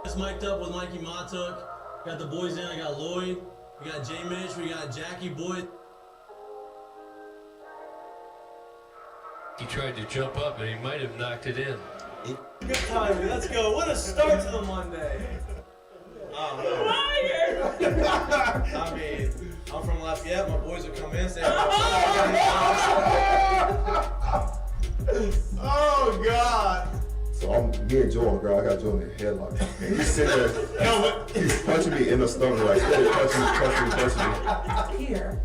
It's mic'd up with Mikie Mahtook. Got the boys in. I got Lloyd. We got J. Mitch. We got Jackie Boyd. He tried to jump up and he might have knocked it in. Good timing. Let's go. What a start to the Monday. I mean, I'm from Lafayette. My boys will come in and say, oh, God. So I'm me and Joe on the ground. I got Joe in the headlock. And he's sitting there, he's punching me in the stomach, like, punching me. Here,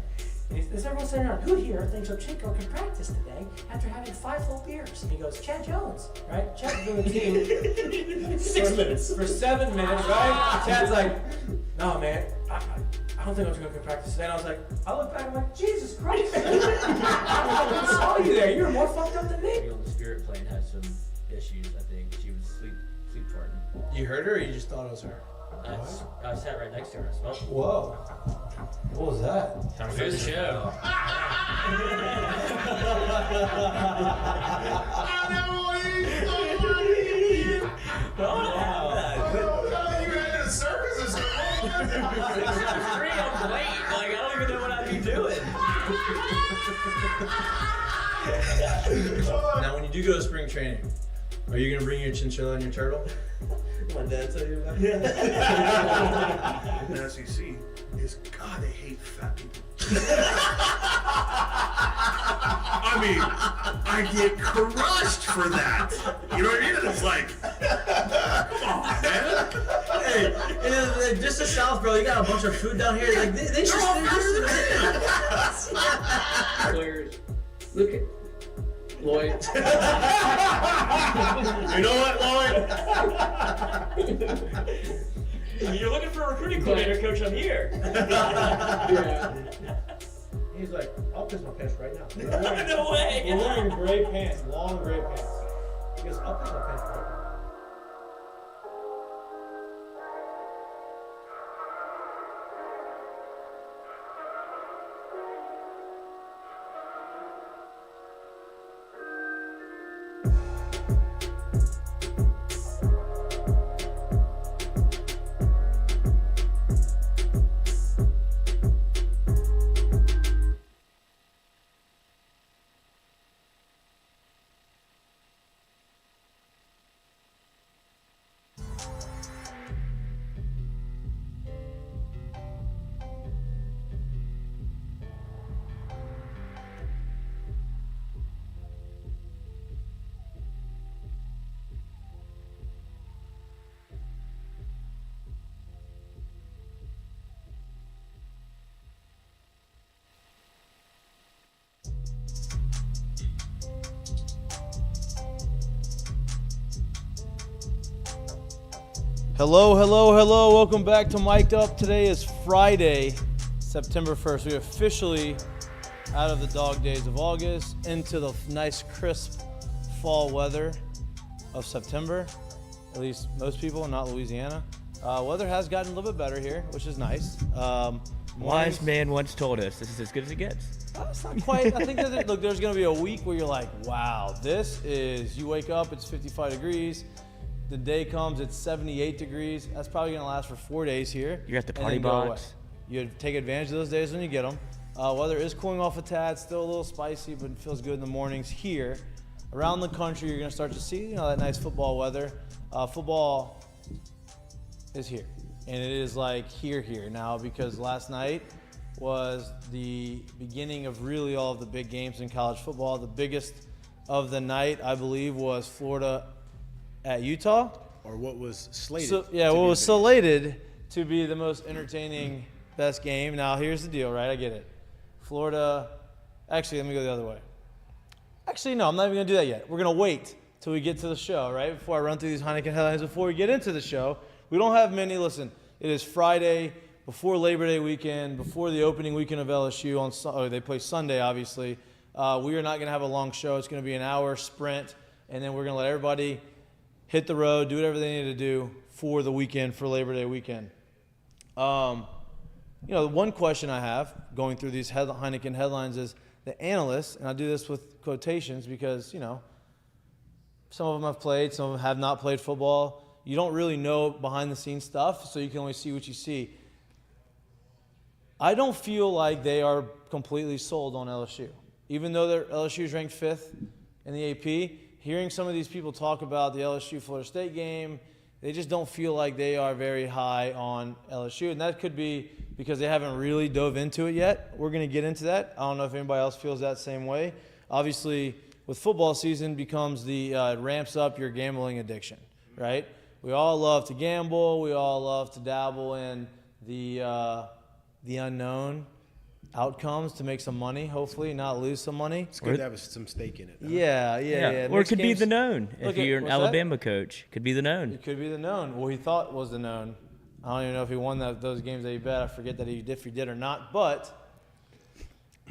is everyone sitting around? Who here thinks Ochinko can practice today after having 5 full beers? And he goes, Chad Jones, right? Chad's doing the team 6 minutes. For 7 minutes, right? Chad's like, no, man, I don't think Ochinko can practice today. And I was like, I look back, I'm like, Jesus Christ. I saw you there. You were more fucked up than me. On the spirit plane had some issues, I think. She was sleep farting. You heard her or you just thought it was her? I sat right next to her. I smelled it. Whoa. What was that? Good show. I don't even know what I'd be doing. Now, when you do go to spring training, are you going to bring your chinchilla and your turtle? My dad tell you about The SEC is, God, they hate fat people. I mean, I get crushed for that. You know what I mean? It's like, come on, man. Hey, just the South, bro. You got a bunch of food down here. Like they should. Players, look at Lloyd. You know what, Lloyd? You're looking for a recruiting coordinator, coach. I'm here. He's like, I'll piss my pants right now. No way. We're wearing gray pants, long gray pants. He goes, I'll piss my pants right now. Hello. Welcome back to Mic'd Up. Today is Friday, September 1st. We're officially out of the dog days of August into the nice, crisp fall weather of September. At least most people, not Louisiana. Weather has gotten a little bit better here, which is nice. Wise man once told us this is as good as it gets. It's not quite. I think that look, there's going to be a week where you're like, wow, this is, you wake up, it's 55 degrees. The day comes, it's 78 degrees. That's probably going to last for 4 days here. You got the party box. You take advantage of those days when you get them. Weather is cooling off a tad, still a little spicy, but it feels good in the mornings here. Around the country, you're going to start to see, that nice football weather. Football is here, and it is like here now, because last night was the beginning of really all of the big games in college football. The biggest of the night, I believe, was Florida at Utah. Or what was slated. What was slated to be the most entertaining, best game. Now, here's the deal, right? I get it. Florida, actually, let me go the other way. Actually, no, I'm not even going to do that yet. We're going to wait till we get to the show, right? Before I run through these Heineken headlines, before we get into the show. We don't have many. Listen, it is Friday, before Labor Day weekend, before the opening weekend of LSU. They play Sunday, obviously. We are not going to have a long show. It's going to be an hour sprint, and then we're going to let everybody hit the road, do whatever they need to do for the weekend, for Labor Day weekend. The one question I have going through these Heineken headlines is the analysts, and I do this with quotations because, some of them have played, some of them have not played football. you don't really know behind the scenes stuff, so you can only see what you see. I don't feel like they are completely sold on LSU. Even though LSU is ranked 5th in the AP, hearing some of these people talk about the LSU-Florida State game, they just don't feel like they are very high on LSU. And that could be because they haven't really dove into it yet. We're going to get into that. I don't know if anybody else feels that same way. Obviously, with football season becomes it ramps up your gambling addiction, right? We all love to gamble. We all love to dabble in the unknown outcomes to make some money, hopefully, not lose some money. It's good to have some stake in it. Huh? Yeah. Or it could be the known. Look If you're an what's Alabama coach, could be the known. It could be the known. Well, he thought was the known. I don't even know if he won those games that he bet. I forget that if he did or not. But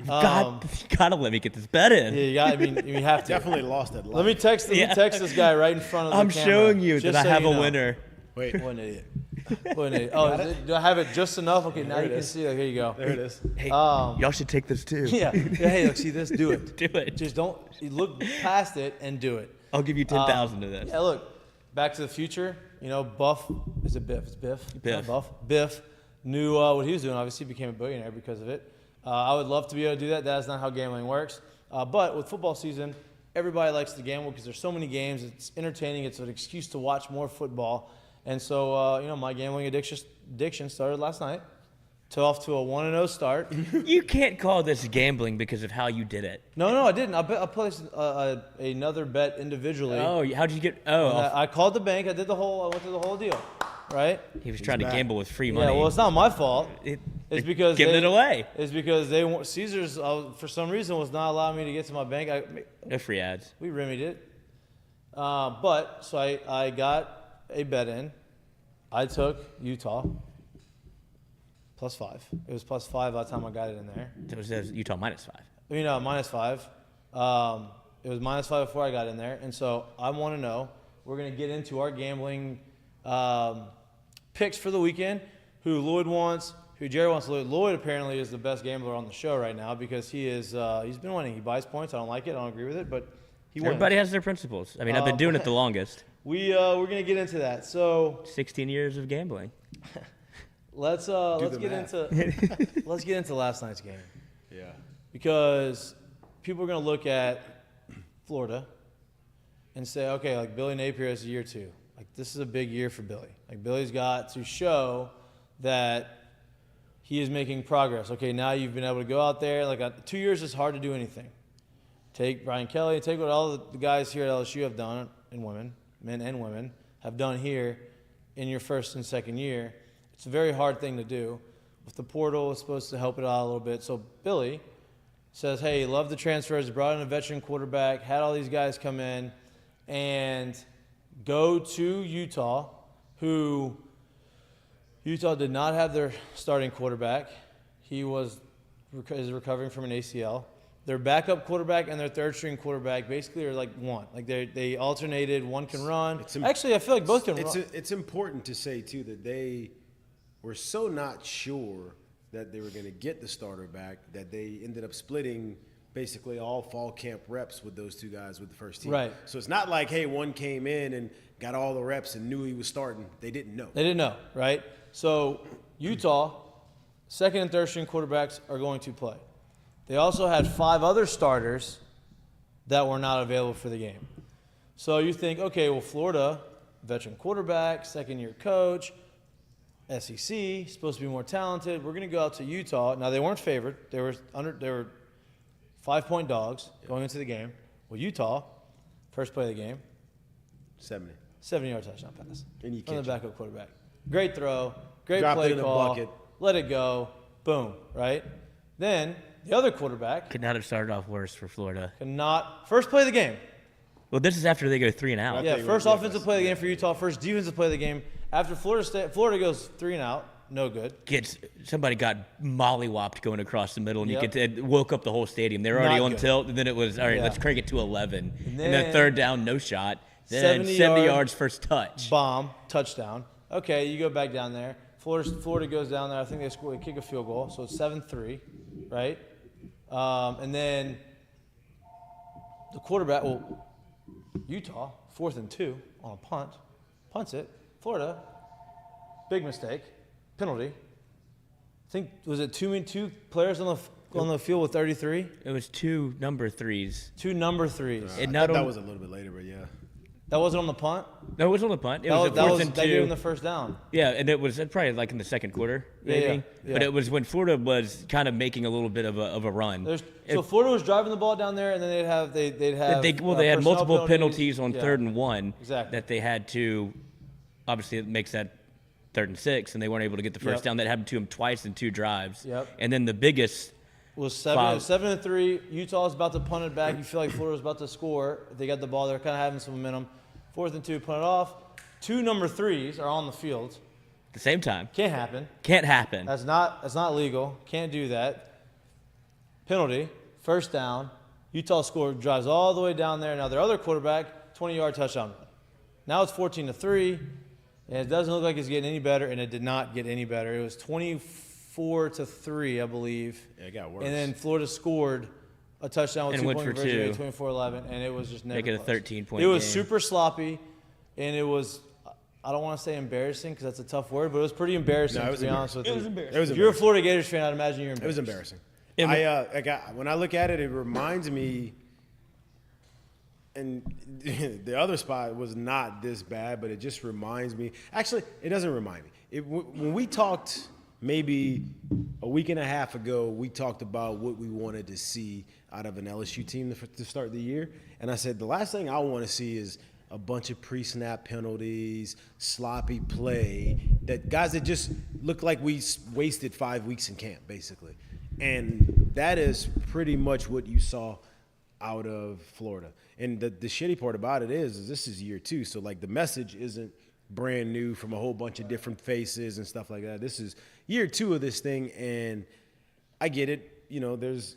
God, you gotta let me get this bet in. yeah, you got. I mean, you have to. Definitely lost that. Let me text this guy right in front of the I'm camera. showing you just that I so have you a know. winner. Wait. What an idiot. What an idiot. Oh, do I have it just enough? Okay, now you can see it. Here you go. There it is. Hey, y'all should take this too. Yeah. Hey, look, see this? Do it. Do it. Just don't look past it and do it. I'll give you 10,000 to this. Yeah, look, Back to the Future, Buff, is it Biff? It's Biff. Biff. Buff. Biff knew what he was doing, obviously became a billionaire because of it. I would love to be able to do that. That's not how gambling works. But with football season, everybody likes to gamble because there's so many games. It's entertaining. It's an excuse to watch more football. And so, my gambling addiction started last night. Off to a 1-0 start. You can't call this gambling because of how you did it. No, I didn't. I placed another bet individually. Oh, how'd you get? Oh, I called the bank. I went through the whole deal, right? he was trying to gamble with free money. Yeah, well, it's not my fault. It's because giving it away. It's because Caesars for some reason was not allowing me to get to my bank. No free ads. We remedied it, so I got a bet in. I took Utah +5. It was +5 by the time I got it in there. It was Utah -5. -5. It was -5 before I got in there, and so I want to know. We're going to get into our gambling picks for the weekend. Who Lloyd wants, who Jerry wants. Lloyd apparently is the best gambler on the show right now because he's been winning. He buys points. I don't like it. I don't agree with it, but he wins. Everybody has their principles. I mean, I've been doing it the longest. We're going to get into that. So 16 years of gambling. let's get into last night's game. Yeah. Because people are going to look at Florida and say, okay, like Billy Napier has a year 2. Like this is a big year for Billy. Like Billy's got to show that he is making progress. Okay, now you've been able to go out there. Like 2 years is hard to do anything. Take Brian Kelly, take what all the guys here at LSU have done, men and women, have done here in your first and second year. It's a very hard thing to do. With the portal, it's supposed to help it out a little bit. So Billy says, hey, love the transfers, brought in a veteran quarterback, had all these guys come in, and go to Utah, who Utah did not have their starting quarterback. He is recovering from an ACL. Their backup quarterback and their third-string quarterback basically are like one. Like they alternated. One can run. Actually, I feel like both can run. It's important to say, too, that they were so not sure that they were going to get the starter back that they ended up splitting basically all fall camp reps with those two guys with the first team. Right. So it's not like, hey, one came in and got all the reps and knew he was starting. They didn't know. They didn't know, right? So Utah, second and third string quarterbacks are going to play. They also had 5 other starters that were not available for the game. So you think, okay, well, Florida, veteran quarterback, second-year coach, SEC, supposed to be more talented. We're going to go out to Utah. Now, they weren't favored. They were 5-point dogs going into the game. Well, Utah, first play of the game, 70-yard touchdown pass And you from the catch it. backup quarterback. Great throw, great Dropped play it in the call, bucket. let it go, boom, right? Then the other quarterback Could not have started off worse for Florida. first play of the game. Well, this is after they go 3 and out. Yeah, they first were- yeah, offensive play of the game for Utah, first defensive play of the game. After Florida goes 3 and out, no good. Somebody got mollywopped going across the middle, and Yep. it woke up the whole stadium. They were already Not on good. tilt, and then it was, all right, Yeah. let's crank it to 11. And then then third down, no shot. Then 70 yards, first touch. Bomb, touchdown. Okay, you go back down there. Florida goes down there. I think they kick a field goal, so it's 7-3, right? And then the quarterback, Utah, 4th and 2 on a punt, punts it. Florida, big mistake, penalty. I think, was it two players on the field with 33? It was 2 number 3s. 2 number 3s. It I not thought that on- was a little bit later, but yeah. That wasn't on the punt? No, it was on the punt. It That was was, a 4th and that gave him 2. the first down. Yeah, and it was probably like in the second quarter, maybe. yeah. But it was when Florida was kind of making a little bit of a run. So Florida was driving the ball down there, and then they'd have They had personnel multiple penalties on Yeah. 3rd and 1 Exactly. that they had to. Obviously, it makes that 3rd and 6, and they weren't able to get the first Yep. down. That happened to them twice in 2 drives. Yep. And then the biggest. Was Five. 7-3. Utah's about to punt it back. You feel like Florida's about to score. They got the ball. They're kind of having some momentum. 4th and 2, punt it off. 2 number 3s are on the field. At the same time. Can't happen. Can't happen. That's not legal. Can't do that. Penalty. First down. Utah scored, drives all the way down there. Now their other quarterback, 20-yard touchdown run. Now it's 14-3, and it doesn't look like it's getting any better, and it did not get any better. It was 24-3, I believe. Yeah, it got worse. And then Florida scored a touchdown with And 2 went point for conversion rate, 2. 24-11, and it was just never Make it a close. 13-point It was game. super sloppy, and it was, I don't want to say embarrassing because that's a tough word, but it was pretty embarrassing, No, it was to be honest with you. It was If embarrassing. you're a Florida Gators fan, I'd imagine you're It embarrassed. was embarrassing. Yeah, When I look at it, it reminds me, and the other spot was not this bad, but it just reminds me. Actually, it doesn't remind me. When we talked maybe a week and a half ago, we talked about what we wanted to see out of an LSU team to start the year. And I said, the last thing I want to see is a bunch of pre-snap penalties, sloppy play, that guys that just look like we wasted 5 weeks in camp, basically. And that is pretty much what you saw out of Florida. And the shitty part about it is this is year 2. So, like, the message isn't brand new from a whole bunch of different faces and stuff like that. This is year 2 of this thing, and I get it. You know, there's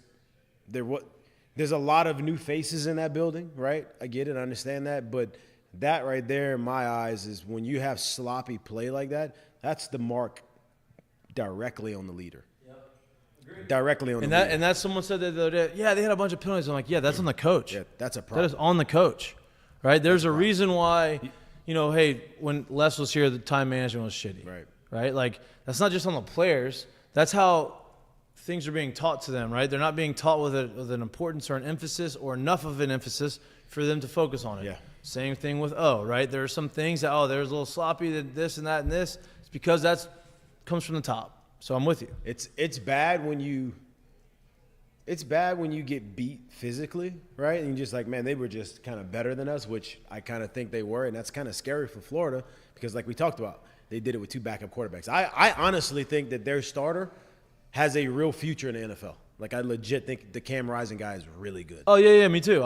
a lot of new faces in that building, right? I get it. I understand that. But that right there, in my eyes, is when you have sloppy play like that, that's the mark directly on the leader. Directly on the leader. And that someone said that the other day, yeah, they had a bunch of penalties. I'm like, yeah, that's on the coach. Yeah, that's a That problem. is on the coach, right? There's a reason why, hey, when Les was here, the time management was shitty. Right? Like, that's not just on the players. That's how things are being taught to them, right? They're not being taught with an importance or an emphasis or enough of an emphasis for them to focus on it. Yeah. Same thing with right? There are some things that, there's a little sloppy, this and that and this. It's because that comes from the top. So I'm with you. It's bad when you get beat physically, right? And you're just like, man, they were just kind of better than us, which I kind of think they were, and that's kind of scary for Florida because, like we talked about, they did it with 2 backup quarterbacks. I honestly think that their starter has a real future in the NFL. Like, I legit think the Cam Rising guy is really good. Oh, yeah, me too.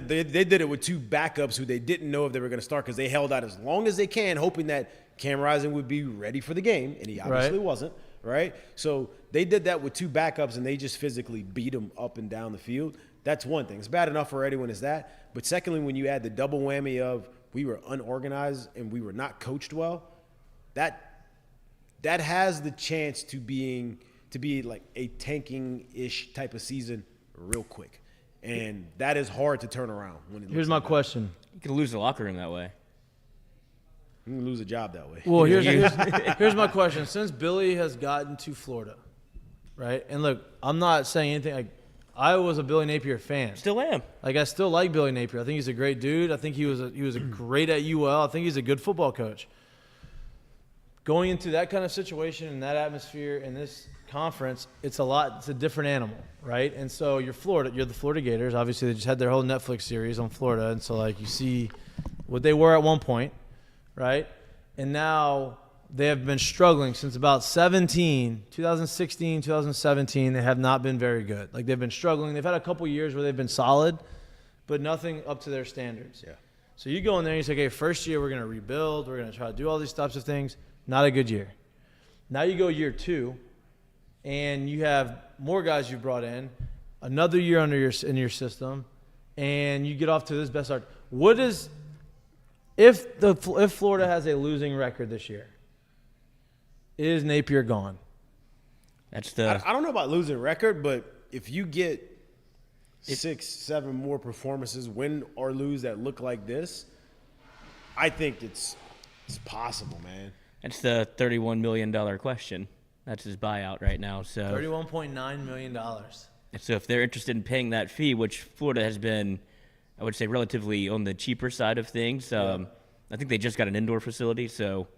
They did it with 2 backups who they didn't know if they were going to start because they held out as long as they can, hoping that Cam Rising would be ready for the game, and he obviously wasn't, right? So they did that with 2 backups, and they just physically beat him up and down the field. That's one thing. It's bad enough already when it's that. But secondly, when you add the double whammy of we were unorganized and we were not coached well, that has the chance to be like a tanking-ish type of season real quick. And that is hard to turn around. Here's my question. You could lose the locker room that way. You can lose a job that way. Well, here's my question. Since Billy has gotten to Florida, right? And look, I'm not saying anything. Like, I was a Billy Napier fan. Still am. Like, I still like Billy Napier. I think he's a great dude. I think he was a great at UL. I think he's a good football coach. Going into that kind of situation in that atmosphere in this conference, it's a different animal, right? And so you're the Florida Gators. Obviously, they just had their whole Netflix series on Florida, and so like you see what they were at one point, right? And now they have been struggling since about 2016, 2017. They have not been very good. Like, they've been struggling. They've had a couple years where they've been solid, but nothing up to their standards. Yeah. So you go in there and you say, okay, first year we're going to rebuild. We're going to try to do all these types of things. Not a good year. Now you go year 2, and you have more guys you brought in, another year in your system, and you get off to this best start. If Florida has a losing record this year, is Napier gone? That's I don't know about losing record, but if you get 6, 7 more performances, win or lose, that look like this, I think it's It's possible, man. That's the $31 million question. That's his buyout right now. So $31.9 million. And so if they're interested in paying that fee, which Florida has been, I would say, relatively on the cheaper side of things, I think they just got an indoor facility, so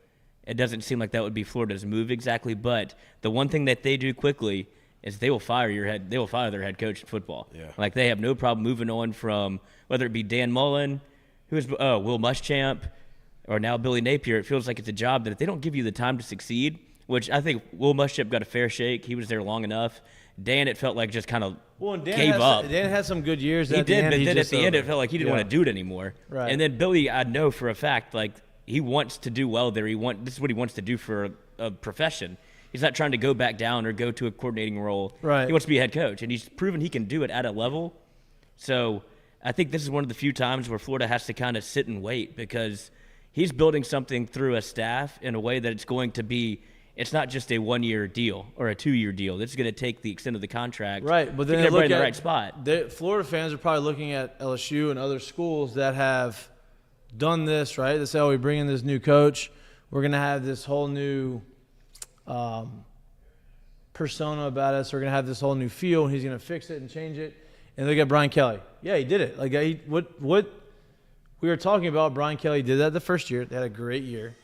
it doesn't seem like that would be Florida's move exactly. But the one thing that they do quickly is they will fire their head coach in football. Yeah. Like they have no problem moving on from whether it be Dan Mullen, who is Will Muschamp, or now Billy Napier. It feels like it's a job that if they don't give you the time to succeed, which I think Will Muschamp got a fair shake. He was there long enough. Dan, it felt like just kind of gave up. Dan had some good years. He at did, the end, but then at just the end, it felt like he didn't want to do it anymore. Right. And then Billy, I know for a fact, like he wants to do well there. This is what he wants to do for a profession. He's not trying to go back down or go to a coordinating role. Right. He wants to be a head coach, and he's proven he can do it at a level. So I think this is one of the few times where Florida has to kind of sit and wait because he's building something through a staff in a way that it's going to be. It's not just a 1-year deal or a 2-year deal. It's going to take the extent of the contract. Right, but then to they get look everybody in at the right spot. Florida fans are probably looking at LSU and other schools that have done this, right? They say, "Oh, we bring in this new coach. We're going to have this whole new persona about us. We're going to have this whole new feel, and he's going to fix it and change it." And look at Brian Kelly. Yeah, he did it. Like what we were talking about, Brian Kelly did that the first year. They had a great year.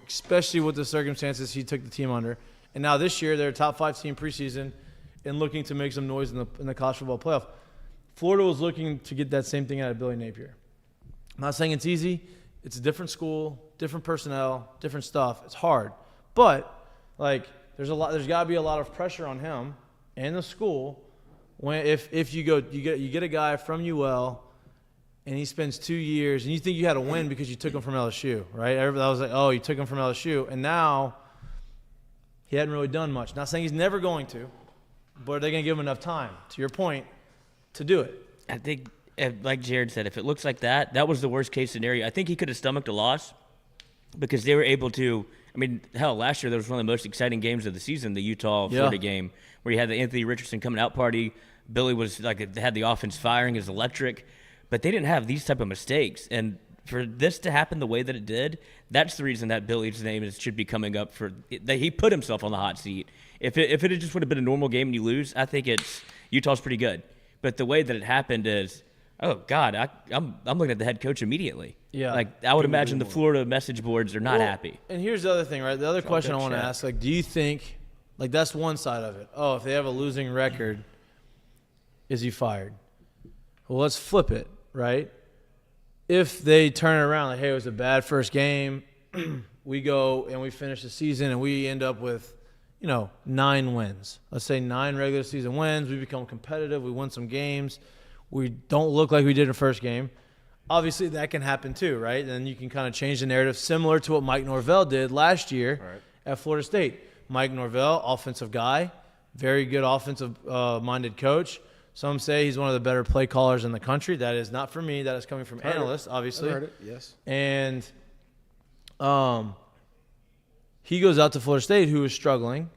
Especially with the circumstances he took the team under. And now this year, they're a top 5 team preseason and looking to make some noise in the college football playoff. Florida was looking to get that same thing out of Billy Napier. I'm not saying it's easy. It's a different school, different personnel, different stuff. It's hard. But, like, there's got to be a lot of pressure on him and the school when if you get a guy from UL and he spends 2 years, and you think you had a win because you took him from LSU, right? Everybody was like, "Oh, you took him from LSU," and now he hadn't really done much. Not saying he's never going to, but are they going to give him enough time, to your point, to do it? I think, like Jared said, if it looks like that was the worst case scenario. I think he could have stomached a loss because they were able to. I mean, hell, last year there was one of the most exciting games of the season, the Utah-Florida game, where you had the Anthony Richardson coming out party. Billy was like had the offense firing, is electric. But they didn't have these type of mistakes. And for this to happen the way that it did, that's the reason that Billy's name should be coming up for that. He put himself on the hot seat. If it just would have been a normal game and you lose, I think Utah's pretty good. But the way that it happened is, oh God, I'm looking at the head coach immediately. Yeah. Like I would imagine the Florida message boards are not happy. And here's the other thing, right? The other question I want to ask, like, do you think, like, that's one side of it. Oh, if they have a losing record, is he fired? Well, let's flip it. Right? If they turn it around, like, hey, it was a bad first game, we go and we finish the season and we end up with, 9 wins. Let's say 9 regular season wins. We become competitive. We win some games. We don't look like we did in the first game. Obviously, that can happen too, right? Then you can kind of change the narrative similar to what Mike Norvell did last year at Florida State. Mike Norvell, offensive guy, very good offensive-minded coach. Some say he's one of the better play callers in the country. That is not from me. That is coming from analysts, obviously. I heard it, yes. And he goes out to Florida State, who was struggling.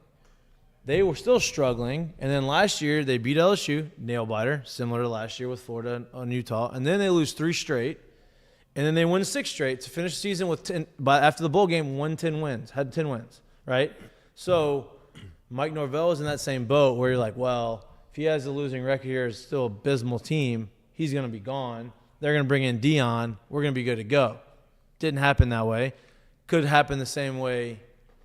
They were still struggling. And then last year, they beat LSU, nail-biter, similar to last year with Florida and Utah. And then they lose 3 straight. And then they win 6 straight to finish the season with 10. But after the bowl game, had 10 wins, right? So Mike Norvell is in that same boat where you're like, well, if he has a losing record here, it's still an abysmal team, he's going to be gone. They're going to bring in Dion. We're going to be good to go. Didn't happen that way. Could happen the same way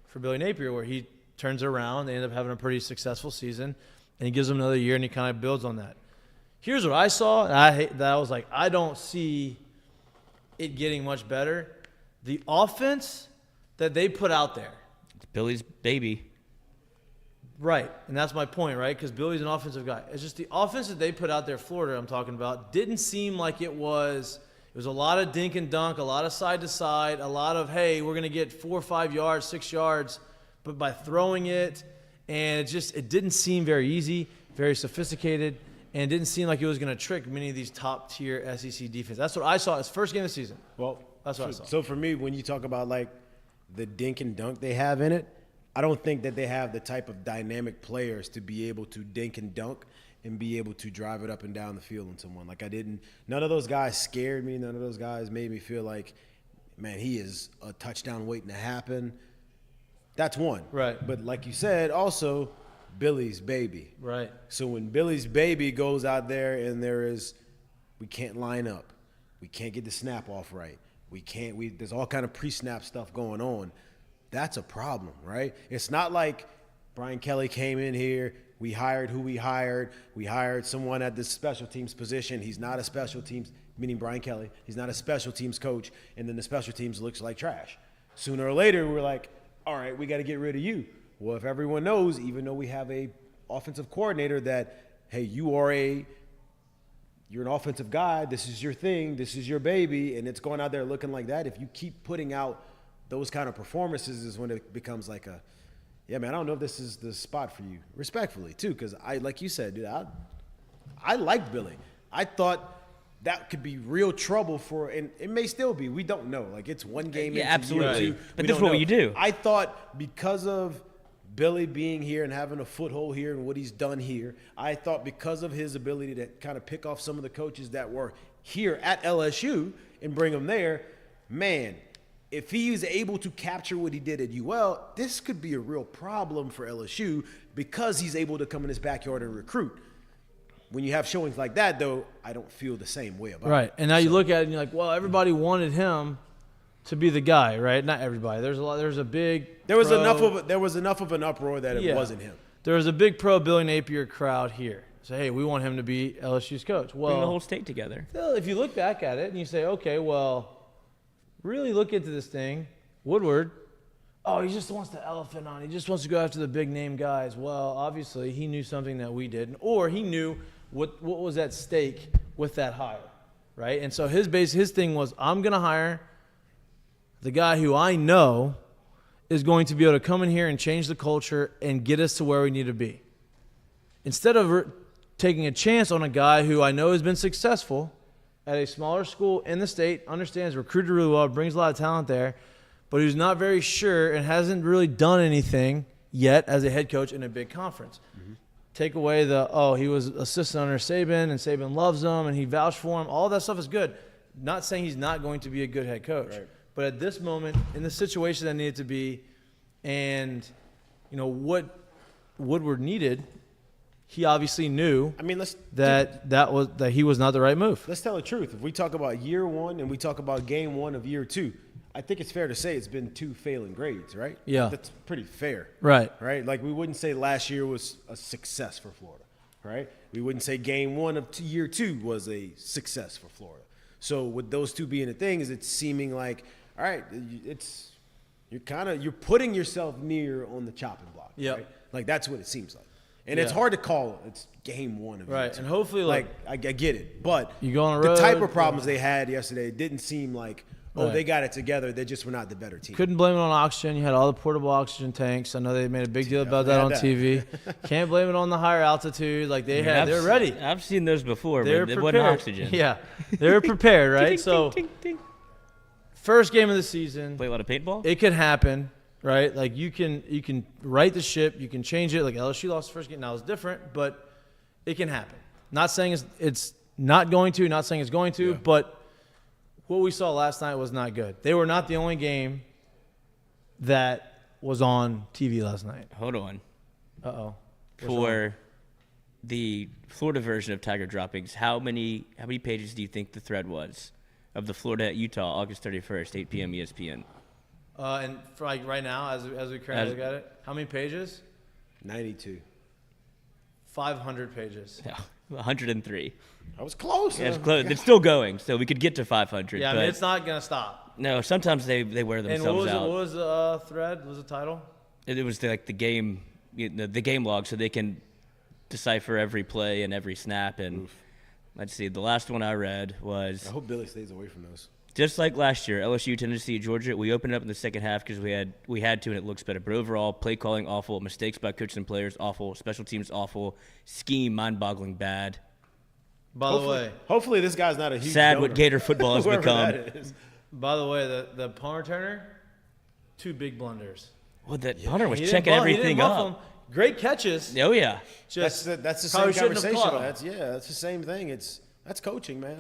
for Billy Napier, where he turns it around. They end up having a pretty successful season, and he gives them another year, and he kind of builds on that. Here's what I saw, and I was like, I don't see it getting much better. The offense that they put out there. It's Billy's baby. Right, and that's my point, right? Because Billy's an offensive guy. It's just the offense that they put out there, Florida, I'm talking about, didn't seem like it was a lot of dink and dunk, a lot of side to side, a lot of, hey, we're going to get 4 or 5 yards, 6 yards, but by throwing it, and it didn't seem very easy, very sophisticated, and it didn't seem like it was going to trick many of these top-tier SEC defense. That's what I saw. It's first game of the season. Well, that's what I saw. So for me, when you talk about, like, the dink and dunk they have in it, I don't think that they have the type of dynamic players to be able to dink and dunk and be able to drive it up and down the field on someone. Like, none of those guys scared me. None of those guys made me feel like man, he is a touchdown waiting to happen. That's one. Right. But like you said, also Billy's baby. Right. So when Billy's baby goes out there and we can't line up, we can't get the snap off right, there's all kind of pre-snap stuff going on. That's a problem, right? It's not like Brian Kelly came in here, we hired who we hired someone at the special teams position. He's not a special teams, meaning Brian Kelly. He's not a special teams coach, and then the special teams looks like trash. Sooner or later, we're like, all right, we got to get rid of you. Well, if everyone knows, even though we have a offensive coordinator that, hey, you're an offensive guy, this is your thing, this is your baby, and it's going out there looking like that, if you keep putting out those kind of performances is when it becomes like yeah, man, I don't know if this is the spot for you. Respectfully, too, because like you said, dude, I liked Billy. I thought that could be real trouble and it may still be. We don't know. Like, it's one game into absolutely. year two. But this is what you do. I thought because of Billy being here and having a foothold here and what he's done here, I thought because of his ability to kind of pick off some of the coaches that were here at LSU and bring them there, man, if he is able to capture what he did at UL, this could be a real problem for LSU because he's able to come in his backyard and recruit. When you have showings like that, though, I don't feel the same way about it. Right. And now you look at it and you're like, well, everybody wanted him to be the guy, right? Not everybody. There was enough of an uproar that it wasn't him. There was a big pro Billy Napier crowd here. So, hey, we want him to be LSU's coach. Well, Bring the whole state together. Still, if you look back at it and you say, okay, well, really look into this thing. Woodward, he just wants the elephant on. He just wants to go after the big name guys. Well, obviously, he knew something that we didn't, or he knew what was at stake with that hire, right? And so his thing was, I'm going to hire the guy who I know is going to be able to come in here and change the culture and get us to where we need to be. Instead of taking a chance on a guy who I know has been successful at a smaller school in the state, understands, recruited really well, brings a lot of talent there, but who's not very sure and hasn't really done anything yet as a head coach in a big conference. Mm-hmm. Take away he was assistant under Saban, and Saban loves him, and he vouched for him. All that stuff is good. Not saying he's not going to be a good head coach. Right. But at this moment, in the situation that needed to be, and what Woodward needed, he obviously knew that he was not the right move. Let's tell the truth. If we talk about year one and we talk about game one of year two, I think it's fair to say it's been 2 failing grades, right? Yeah. That's pretty fair. Right. Right? Like, we wouldn't say last year was a success for Florida, right? We wouldn't say game one of year two was a success for Florida. So with those two being a thing, it's seeming like, all right, you're putting yourself near on the chopping block. Yeah. Right? Like, that's what it seems like. And it's hard to call it. It's game one of right. year two. And hopefully, I get it. But you go on a road, the type of problems they had yesterday didn't seem like, they got it together. They just were not the better team. Couldn't blame it on oxygen. You had all the portable oxygen tanks. I know they made a big deal about that on TV. Can't blame it on the higher altitude. Like, they're ready. I've seen those before, but it wasn't oxygen. Yeah. They were prepared, right? Ding, so, ding, ding, ding. First game of the season. Play a lot of paintball? It could happen, right? Like, you can right the ship. You can change it. Like, LSU lost the first game. Now it's different, but it can happen. Not saying it's not going to, not saying it's going to, but what we saw last night was not good. They were not the only game that was on TV last night. Hold on. Uh-oh. For the Florida version of Tiger Droppings, how many pages do you think the thread was of the Florida at Utah, August 31st, 8 p.m. ESPN? And for like right now, as we currently look at it, how many pages? 92. 500 pages. No, 103. I was close. Yeah, it's close. It's still going, so we could get to 500. Yeah, I mean, it's not going to stop. No, sometimes they wear themselves out. And what was the thread? What was the title? It was the game, the game log, so they can decipher every play and every snap. And let's see, the last one I read was. I hope Billy stays away from those. Just like last year, LSU, Tennessee, Georgia, we opened up in the second half because we had to, and it looks better. But overall, play calling awful, mistakes by coaches and players awful, special teams awful, scheme mind-boggling bad. By the way, hopefully this guy's not a huge sad donor. what Gator football has become. By the way, the punt returner, 2 big blunders. Well, that punter was checking everything up. Great catches. Oh yeah, that's the same conversation. That's the same thing. It's That's coaching, man.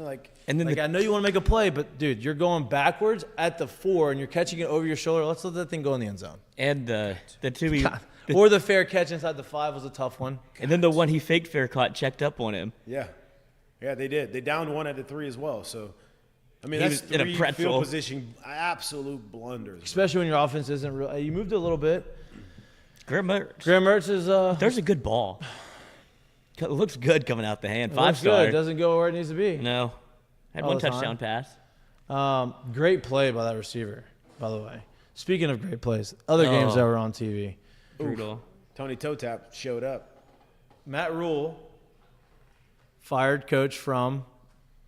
And then Like, I know you want to make a play, but, dude, you're going backwards at the 4, and you're catching it over your shoulder. Let's let that thing go in the end zone. and the two he, Or the fair catch inside the 5 was a tough one. and then the one he faked fair caught checked up on him. Yeah, they did. They downed one at the 3 as well. So, I mean, He that's was in a 3 pretzel. field position absolute blunders. Especially when your offense isn't real. You moved it a little bit. Graham Mertz. Graham Mertz is There's a good ball. It looks good coming out the hand. looks 5-star. good. Doesn't go where it needs to be. No. Had All one the time. touchdown pass. Great play by that receiver, by the way. Speaking of great plays, other games that were on TV. Brutal. Tony Toe Tap showed up. Matt Rule fired coach from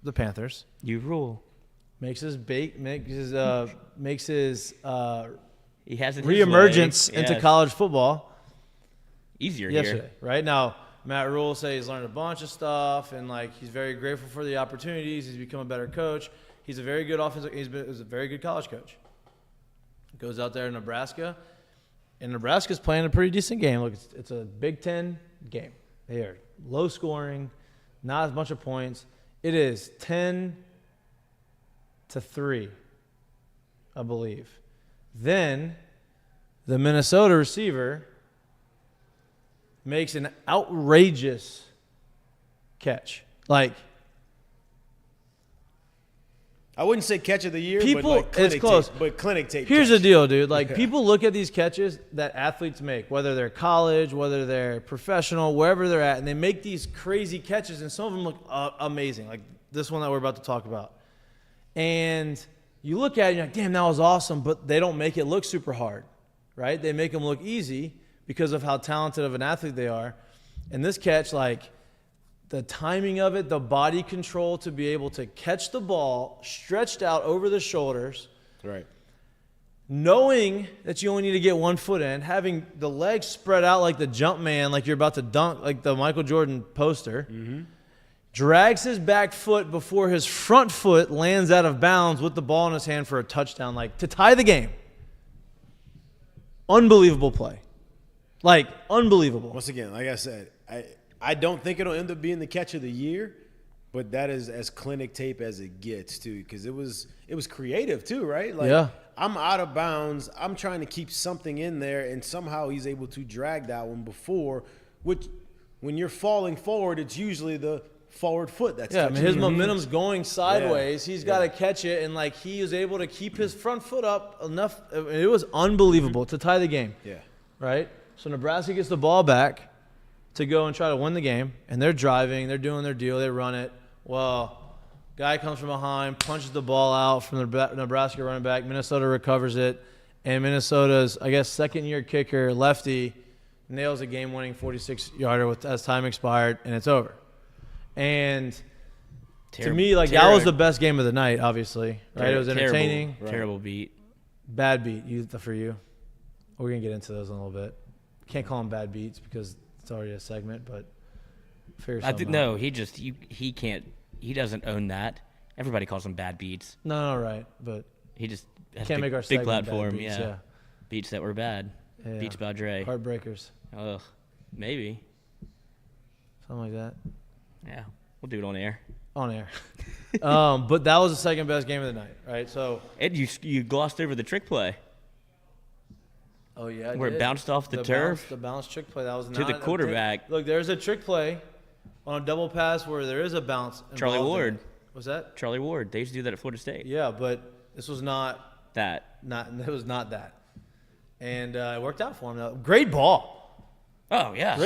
the Panthers. You rule. Makes his He has it his reemergence way. into Yes. college football Easier yesterday. here. Right now, Matt Rule says he's learned a bunch of stuff and he's very grateful for the opportunities. He's become a better coach. He's a very good offensive. He's a very good college coach. Goes out there in Nebraska, and Nebraska's playing a pretty decent game. Look, it's a Big Ten game. They are low scoring, not as much of points. It is 10-3, I believe. Then the Minnesota receiver makes an outrageous catch. I wouldn't say catch of the year, People, but clinic it's close. Tape, but clinic tape. Here's catch. the deal, dude. People look at these catches that athletes make, whether they're college, whether they're professional, wherever they're at, and they make these crazy catches, and some of them look amazing, like this one that we're about to talk about. And you look at it, and you're like, damn, that was awesome, but they don't make it look super hard, right? They make them look easy because of how talented of an athlete they are. And this catch, the timing of it, the body control to be able to catch the ball stretched out over the shoulders, Right. knowing that you only need to get 1 foot in, having the legs spread out like the jump man, like you're about to dunk, like the Michael Jordan poster, drags his back foot before his front foot lands out of bounds with the ball in his hand for a touchdown, to tie the game. Unbelievable play. Unbelievable. Once again, like I said, I don't think it'll end up being the catch of the year, but that is as clinic tape as it gets too, because it was creative too, right? Yeah. I'm out of bounds. I'm trying to keep something in there, and somehow he's able to drag that one before. Which, when you're falling forward, it's usually the forward foot that's Yeah, I touching mean, his your momentum's going sideways. Yeah. He's got to catch it, and he was able to keep his front foot up enough. I mean, it was unbelievable to tie the game. Yeah. Right? So Nebraska gets the ball back to go and try to win the game, and they're driving, they're doing their deal, they run it. Well, guy comes from behind, punches the ball out from the Nebraska running back. Minnesota recovers it, and Minnesota's, second-year kicker, lefty, nails a game-winning 46-yarder as time expired, and it's over. And to me, that was the best game of the night, obviously. Right? It was entertaining. Terrible beat. Bad beat for you. We're going to get into those in a little bit. Can't call them bad beats because it's already a segment, but figure something out. No, he can't. He doesn't own that. Everybody calls them bad beats. No, right, but He just has can't big, make our big segment bad platform. beats, yeah. Beats that were bad. Yeah. Beats by Dre. Heartbreakers, Ugh. Maybe. something like that, Yeah. We'll do it on air. on air. But that was the second best game of the night, right? So, And you glossed over the trick play. oh yeah, I Where it did. bounced off the turf. The bounce trick play that was To not the quarterback. Look, there's a trick play on a double pass where there is a bounce. Charlie involved in Ward. it. Was that? Charlie Ward. They used to do that at Florida State. Yeah, but this was not. That. It was not that, and it worked out for him. Though. Great ball, Oh, yeah.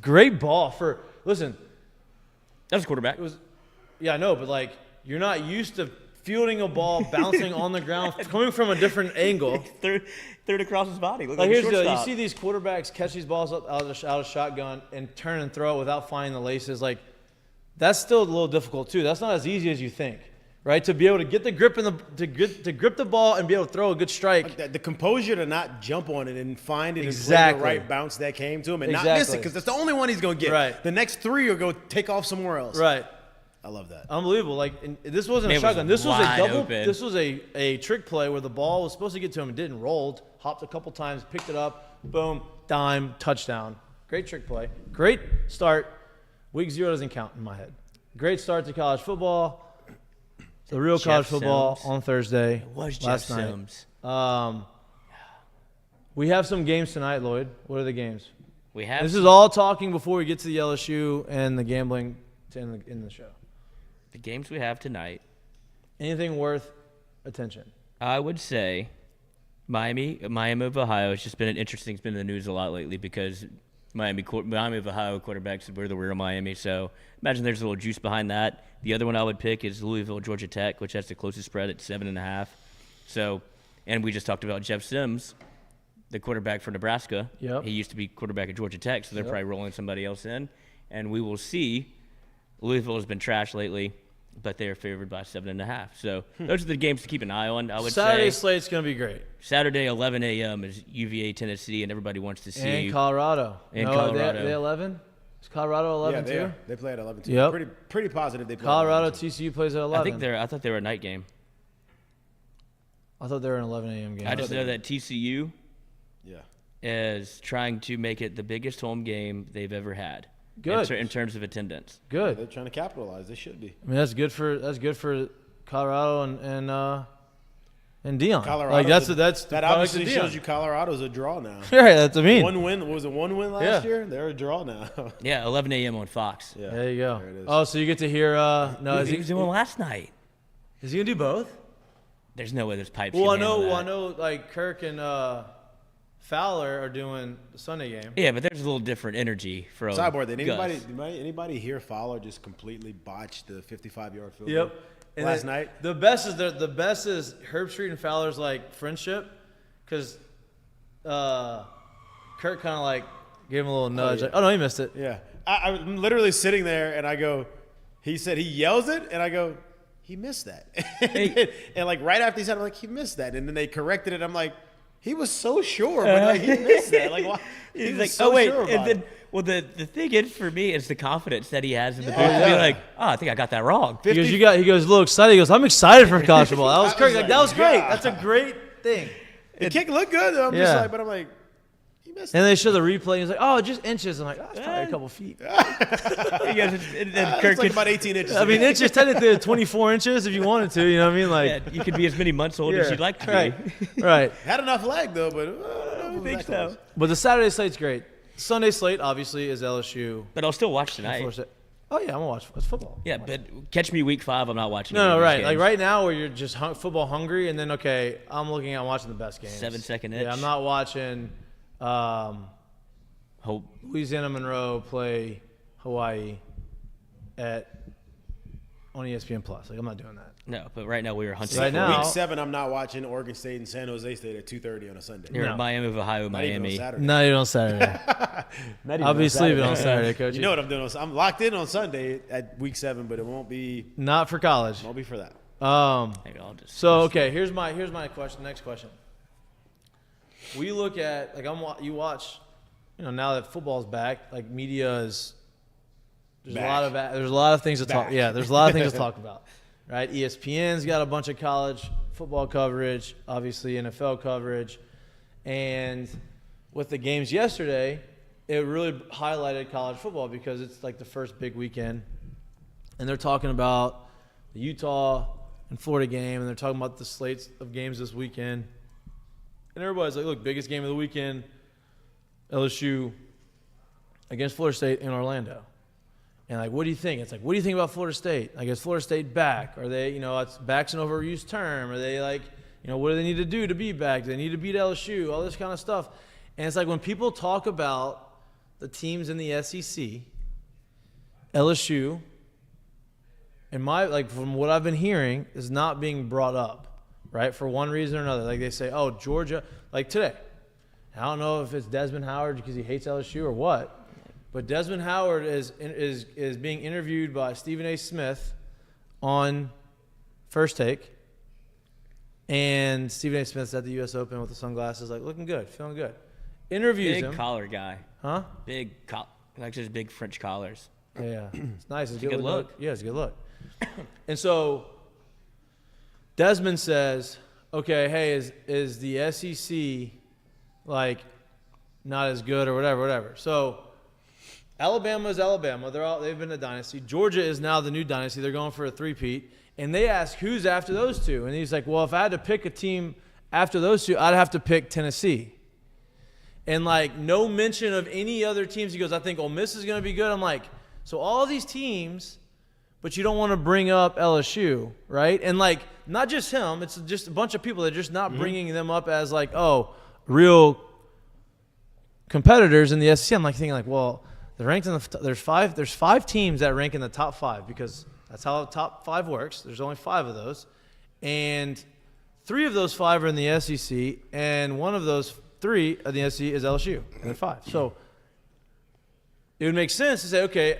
great ball for. Listen, That was a quarterback. it was. Yeah, I know, but you're not used to fielding a ball bouncing on the ground, coming from a different angle. Threw it across his body. Looked like Here's a the deal. You shortstop. see these quarterbacks catch these balls up out of shotgun and turn and throw it without finding the laces. That's still a little difficult too. That's not as easy as you think, right? To be able to get the grip to grip the ball and be able to throw a good strike. The composure to not jump on it and find it Exactly. and play the right bounce that came to him and not miss it, Exactly. because that's the only one he's going to get. Right. The next 3 will go take off somewhere else. Right. I love that. Unbelievable. And this wasn't Man, a it was shotgun. This was a wide double. open. This was a trick play where the ball was supposed to get to him and didn't. Rolled, hopped a couple times, picked it up, boom, dime, touchdown. Great trick play. Great start. Week 0 doesn't count in my head. great start to college football. The real Jeff college football Sims. on Thursday. It was Jeff last night. Sims. We have some games tonight, Lloyd. What are the games? We have This is all talking before we get to the LSU and the gambling in the show. the games we have tonight. Anything worth attention? I would say Miami of Ohio has just been interesting. It's been in the news a lot lately because Miami of Ohio quarterbacks were the real Miami. So imagine there's a little juice behind that. The other one I would pick is Louisville, Georgia Tech, which has the closest spread at 7.5. So, and we just talked about Jeff Sims, the quarterback for Nebraska. Yep. He used to be quarterback at Georgia Tech, so they're Yep. probably rolling somebody else in. And we will see. Louisville has been trash lately, but they are favored by 7.5. So those are the games to keep an eye on. I would Saturday say slate's going to be great. Saturday 11 a.m. is UVA Tennessee, and everybody wants to see. And Colorado. And no, Colorado. They 11? Is Colorado 11 Yeah, too? they are. They play at 11 too. Yep. Pretty positive they play Colorado, at 11 too. TCU plays at 11. I thought they were a night game. I thought they were an 11 a.m. game. I just know that TCU Yeah. is trying to make it the biggest home game they've ever had. Good. In terms of attendance. Good. They're trying to capitalize. They should be. I mean, that's good for Colorado and Dion. Colorado. Like that's the that product obviously of Dion. shows you Colorado's a draw now. Right, that's what I mean. One win was it one win last Yeah. year? They're a draw now. Yeah, 11 a.m. on Fox. Yeah. There you go. There it is. Oh, so you get to hear. No, He was doing last night. is he gonna do both? There's no way there's pipes. Well, I can handle know. that. I know. Like Kirk and Fowler are doing the Sunday game. Yeah, but there's a little different energy from Sidebar, did Gus. anybody hear Fowler just completely botch the 55-yard field Yep. goal And last then night? The best is Herb Street and Fowler's like friendship, because Kirk kind of like gave him a little nudge. yeah. Like, oh no, he missed it. Yeah. I'm literally sitting there and I go, he said he yells it, and I go, he missed that. And like right after he said it, I'm like, he missed that. And then they corrected it. I'm like, he was so sure, but like, he missed that. Like, why? He He's was like, so oh wait, sure and about then it. well the thing is for me is the confidence that he has in the booth Yeah. to be like, oh, I think I got that wrong. He goes, he goes a little excited. He goes, I'm excited for college football. That was I Kirk. was Like, like, that was great. yeah. That's a great thing. The kick looked good. I'm Yeah. just like, but I'm like, he missed And it. they show the replay. He's like, oh, just inches. I'm like, oh, it's probably a couple feet. He goes, and then Kirk It's like gets- about 18 inches. I mean, inches technically 24 inches if you wanted to. You know what I mean? Like, yeah, you could be as many months old as yeah, you'd like to right, be. right. Had enough leg though, but I think so. But the Saturday slate's great. Sunday slate obviously is LSU. But I'll still watch tonight. Florida State. Oh yeah, I'm gonna watch. It's football. Yeah, but catch me week 5. I'm not watching. any No, of these right. Like games. right now, where you're just football hungry, and then okay, I'm watching the best games. 7-second itch. Yeah, I'm not watching Hope. Louisiana Monroe play Hawaii on ESPN Plus. Like I'm not doing that. No, but right now we are hunting. Right for now- Week 7, I'm not watching Oregon State and San Jose State at 2:30 on a Sunday. You're No. at Miami of Ohio, Not even on Miami. Saturday. Not even on Saturday. Not even I'll on be sleeping Saturday. on Saturday, Coach. You know what I'm doing? I'm locked in on Sunday at week 7, but it won't be Not for college. for that. Maybe I'll just. So okay, here's my question. Next question. We look at you watch, now that football's back, like media is. There's a lot of things to talk. Back. Yeah, there's a lot of things to talk about, right? ESPN's got a bunch of college football coverage, obviously NFL coverage, and with the games yesterday, it really highlighted college football because it's like the first big weekend, and they're talking about the Utah and Florida game, and they're talking about the slates of games this weekend, and everybody's like, "Look, biggest game of the weekend, LSU against Florida State in Orlando." And like, what do you think? It's like, what do you think about Florida State? Like, is Florida State back? Are they, it's back's an overused term. Are they like, what do they need to do to be back? Do they need to beat LSU? All this kind of stuff. And it's like when people talk about the teams in the SEC, LSU, from what I've been hearing, is not being brought up, right? For one reason or another. Like they say, oh, Georgia, like today. I don't know if it's Desmond Howard because he hates LSU or what. But Desmond Howard is being interviewed by Stephen A. Smith on First Take. And Stephen A. Smith's at the U.S. Open with the sunglasses, like looking good, feeling good. Interviews Big him. collar guy. Huh? Like just big French collars. Yeah. It's nice. It's a good look. Yeah, it's a good look. And so Desmond says, okay, hey, is the SEC like not as good or whatever. So Alabama is Alabama. They've been a dynasty. Georgia is now the new dynasty. They're going for a three-peat. And they ask, who's after those two? And he's like, well, if I had to pick a team after those two, I'd have to pick Tennessee. And, like, no mention of any other teams. He goes, I think Ole Miss is going to be good. I'm like, so all these teams, but you don't want to bring up LSU, right? And, like, not just him. It's just a bunch of people that are just not bringing them up as, like, oh, real competitors in the SEC. I'm, like, thinking, like, well, they're ranked in the there's five teams that rank in the top 5 because that's how the top 5 works. There's only 5 of those. And 3 of those 5 are in the SEC, and one of those 3 of the SEC is LSU, and they're 5. So it would make sense to say, okay,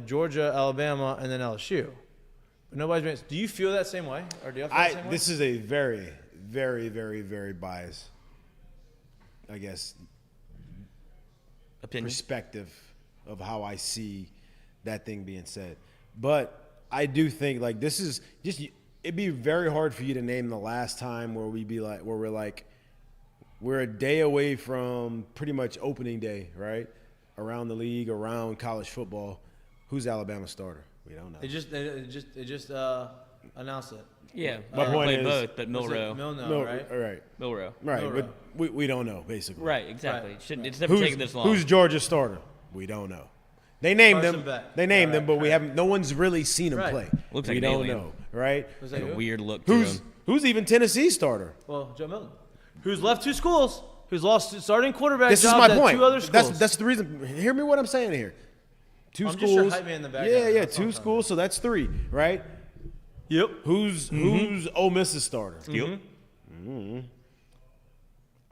Georgia, Alabama, and then LSU. But nobody's – do you feel that same way? Or do you feel that same way? This is a very, very, very, very biased, I guess, Opinion. perspective of how I see that thing being said. But I do think, like, this is just – it'd be very hard for you to name the last time where we're a day away from pretty much opening day, right? Around the league, around college football. Who's Alabama's starter? We don't know. They just announced it. Yeah, My point play is- both, but Was it Milrow. Milrow, right? All right. Milrow. Right, Milrow. but we don't know, basically. Right, exactly. Right. It's never taken this long. Who's Georgia's starter? We don't know. They named Carson them. Beck. They named Right, them, but we right. haven't. No one's really seen them Right. play. Looks we like an don't alien. know, right? Was that Like a who? weird look to him. Who's even Tennessee's starter? Well, Joe Milton. Who's left 2 schools. Who's lost starting quarterback This is jobs my at point. 2 other schools. That's the reason. Hear me what I'm saying here. 2 I'm schools. just your hype man in the background. Yeah, That's all 2 I'm schools. So that's 3, right? Yep. Who's Ole Miss's starter? Yep.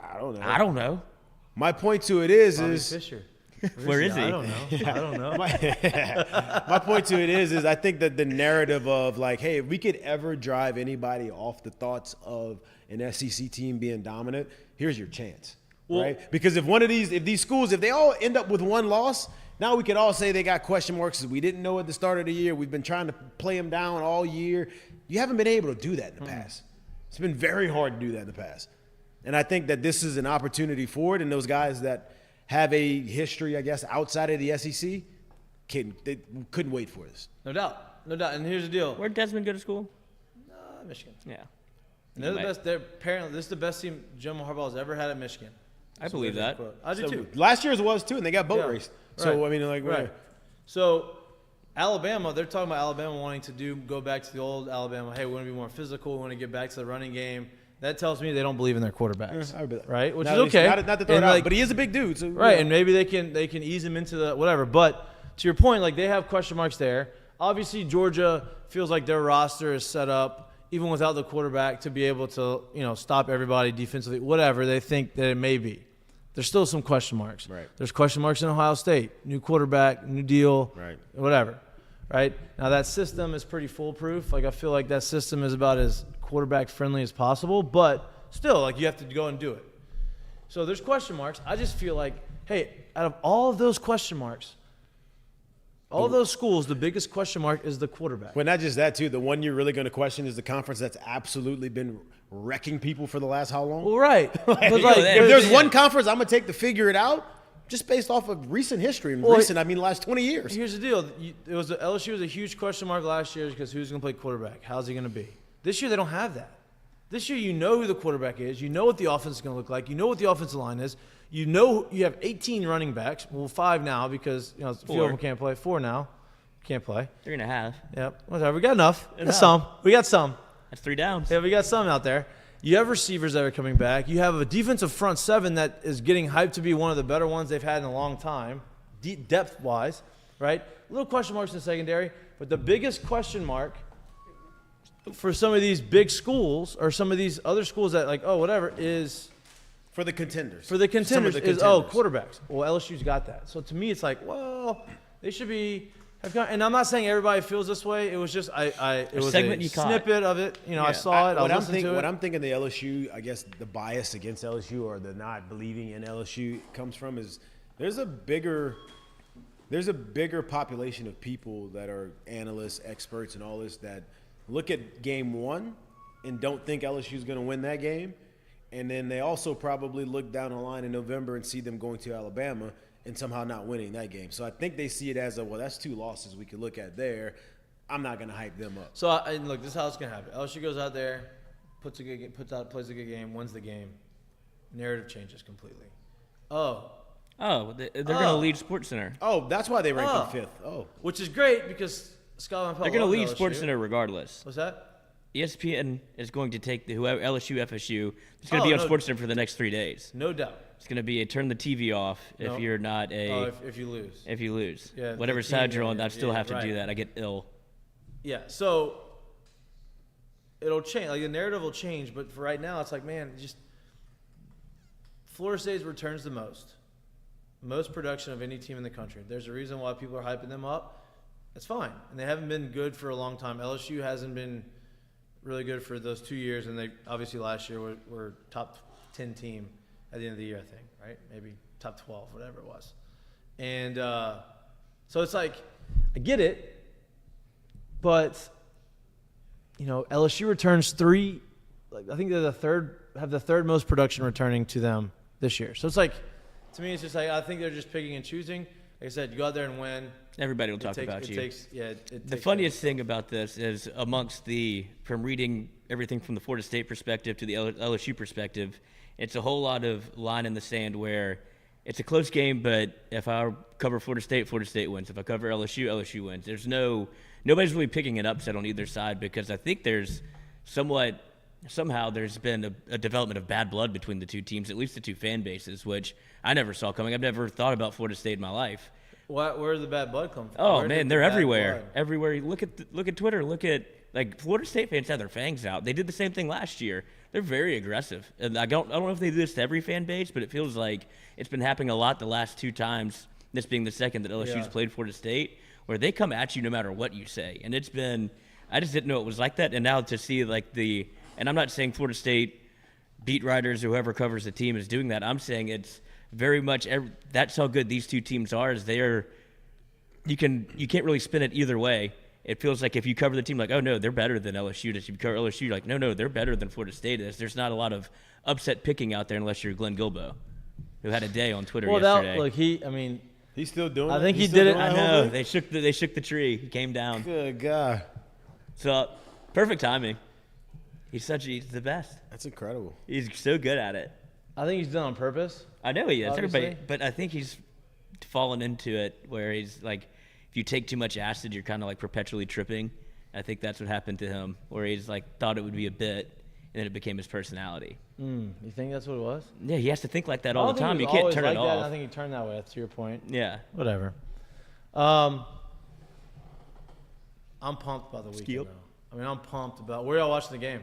I don't know. I don't know. My point to it is Bobby Fisher. Where is he? I don't know. I don't know. My point to it is I think that the narrative of, like, hey, if we could ever drive anybody off the thoughts of an SEC team being dominant, here's your chance, right? Because if these schools, if they all end up with 1 loss, now we could all say they got question marks because we didn't know at the start of the year. We've been trying to play them down all year. You haven't been able to do that in the past. It's been very hard to do that in the past. And I think that this is an opportunity for it, and those guys that have a history, I guess, outside of the SEC, they couldn't wait for this. No doubt. No doubt. And here's the deal. Where'd Desmond go to school? Michigan. Yeah. And they're the best. Apparently, this is the best team Jim Harbaugh has ever had at Michigan. I believe that. I do too. Last year's was too, and they got boat Yeah. raced. So Right. I mean, like, Right. So Alabama, they're talking about Alabama wanting to go back to the old Alabama. Hey, we want to be more physical. We want to get back to the running game. That tells me they don't believe in their quarterbacks, I would be that. right? Which Not is okay. Not to throw it And, out, like, but he is a big dude. So, right, you know. and maybe they can ease him into the whatever. But to your point, like, they have question marks there. Obviously, Georgia feels like their roster is set up, even without the quarterback, to be able to, stop everybody defensively, whatever they think that it may be. There's still some question marks. Right. There's question marks in Ohio State. New quarterback, new deal, Right. whatever. Right? Now, that system is pretty foolproof. Like, I feel like that system is about as quarterback-friendly as possible, but still, like, you have to go and do it. So there's question marks. I just feel like, hey, out of all of those question marks, all of those schools, the biggest question mark is the quarterback. But not just that, too. The one you're really going to question is the conference that's absolutely been wrecking people for the last how long? Well, right. But, like, If there's one conference I'm going to take to figure it out, just based off of recent history. And I mean the last 20 years. Here's the deal. LSU was a huge question mark last year because who's going to play quarterback? How's he going to be? This year, they don't have that. This year, you know who the quarterback is. You know what the offense is going to look like. You know what the offensive line is. You know you have 18 running backs. Well, 5 now because a few of them can't play. 4 now can't play. 3.5. Yep. Whatever. We got enough. We got some. That's 3 downs. Yeah, we got some out there. You have receivers that are coming back. You have a defensive front 7 that is getting hyped to be one of the better ones they've had in a long time, depth-wise, right? Little question marks in the secondary, but the biggest question mark for some of these big schools or some of these other schools that, like, whatever, is For the contenders. for the Some of contenders the is, contenders. quarterbacks. Well, LSU's got that. So to me, it's like, well, they should be. And I'm not saying everybody feels this way. It was just it was segment a you caught. snippet of it. I saw it. I was listening to it. What I'm thinking the LSU, I guess the bias against LSU or the not believing in LSU comes from is there's a bigger population of people that are analysts, experts, and all this that look at game 1 and don't think LSU is going to win that game. And then they also probably look down the line in November and see them going to Alabama and somehow not winning that game. So I think they see it as that's 2 losses we could look at there. I'm not going to hype them up. So and look, this is how it's gonna happen. LSU goes out there, plays a good game, wins the game. Narrative changes completely. They're going to lead SportsCenter. Oh, that's why they ranked them 5th. Oh. Which is great because Scott Van Pelt They're going to loves lead LSU. SportsCenter regardless. What's that? ESPN is going to take whoever LSU, FSU. It's going to be on SportsCenter for the next 3 days. No doubt. It's going to be a turn the TV off if you're not if you lose. If you lose. Yeah, Whatever the side team, you're on, I still have to right. do that. I get ill. Yeah, so it'll change. Like the narrative will change, but for right now, it's like, man, just Florida State returns the most production of any team in the country. There's a reason why people are hyping them up. It's fine, and they haven't been good for a long time. LSU hasn't been really good for those 2 years, and they obviously last year were top 10 team at the end of the year, I think, right? Maybe top 12, whatever it was. And so it's like, I get it. But, LSU returns 3. Like I think they're have the third most production returning to them this year. So it's like, to me, it's just like I think they're just picking and choosing. Like I said, you go out there and win. Everybody will talk about you. The funniest thing about this is from reading everything from the Florida State perspective to the LSU perspective, it's a whole lot of line in the sand where it's a close game, but if I cover Florida State wins. If I cover LSU wins. Nobody's really picking an upset on either side because I think there's somehow there's been a development of bad blood between the two teams, at least the two fan bases, which I never saw coming. I've never thought about Florida State in my life. Where's the bad blood come from? Oh man, they're everywhere. Everywhere. Look at Twitter. Look at Florida State fans have their fangs out. They did the same thing last year. They're very aggressive. And I don't know if they do this to every fan base, but it feels like it's been happening a lot the last 2 times. This being the second that LSU's played Florida State, where they come at you no matter what you say. And it's been, I just didn't know it was like that. And now to see and I'm not saying Florida State beat writers or whoever covers the team is doing that. I'm saying it's very much, that's how good these two teams are, is you can't really spin it either way. It feels like if you cover the team, like, oh no, they're better than LSU. If you cover LSU, you're like, no, they're better than Florida State is. There's not a lot of upset picking out there unless you're Glenn Gilbo, who had a day on Twitter yesterday. He's still doing it. I think he did it. I know. They shook the tree. He came down. Good God. So perfect timing. He's the best. That's incredible. He's so good at it. I think he's done on purpose. I know he is. Obviously. But I think he's fallen into it where he's like, if you take too much acid, you're kind of like perpetually tripping. I think that's what happened to him, where he's like thought it would be a bit, and then it became his personality. You think that's what it was? Yeah, he has to think like that all the time. You You can't turn it off. I think he turned that way. That's your point. Yeah. Whatever. I'm pumped about the weekend, Skip. though. I'm pumped about. Where y'all watching the game?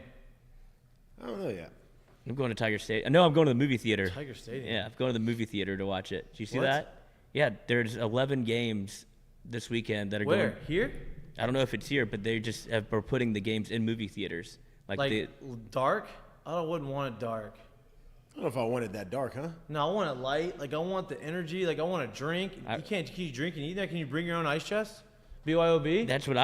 I don't know yet. I'm going to Tiger State. No, I'm going to the movie theater. Tiger Stadium. Yeah, I'm going to the movie theater to watch it. Did you see What? that? Yeah, there's 11 games this weekend that are going. Where? Here? I don't know if it's here, but they just are putting the games in movie theaters. Dark? I wouldn't want it dark. I don't know if I wanted that dark, huh? No, I want it light. I want the energy. I want to drink. You can't keep drinking either. Can you bring your own ice chest? BYOB? That's what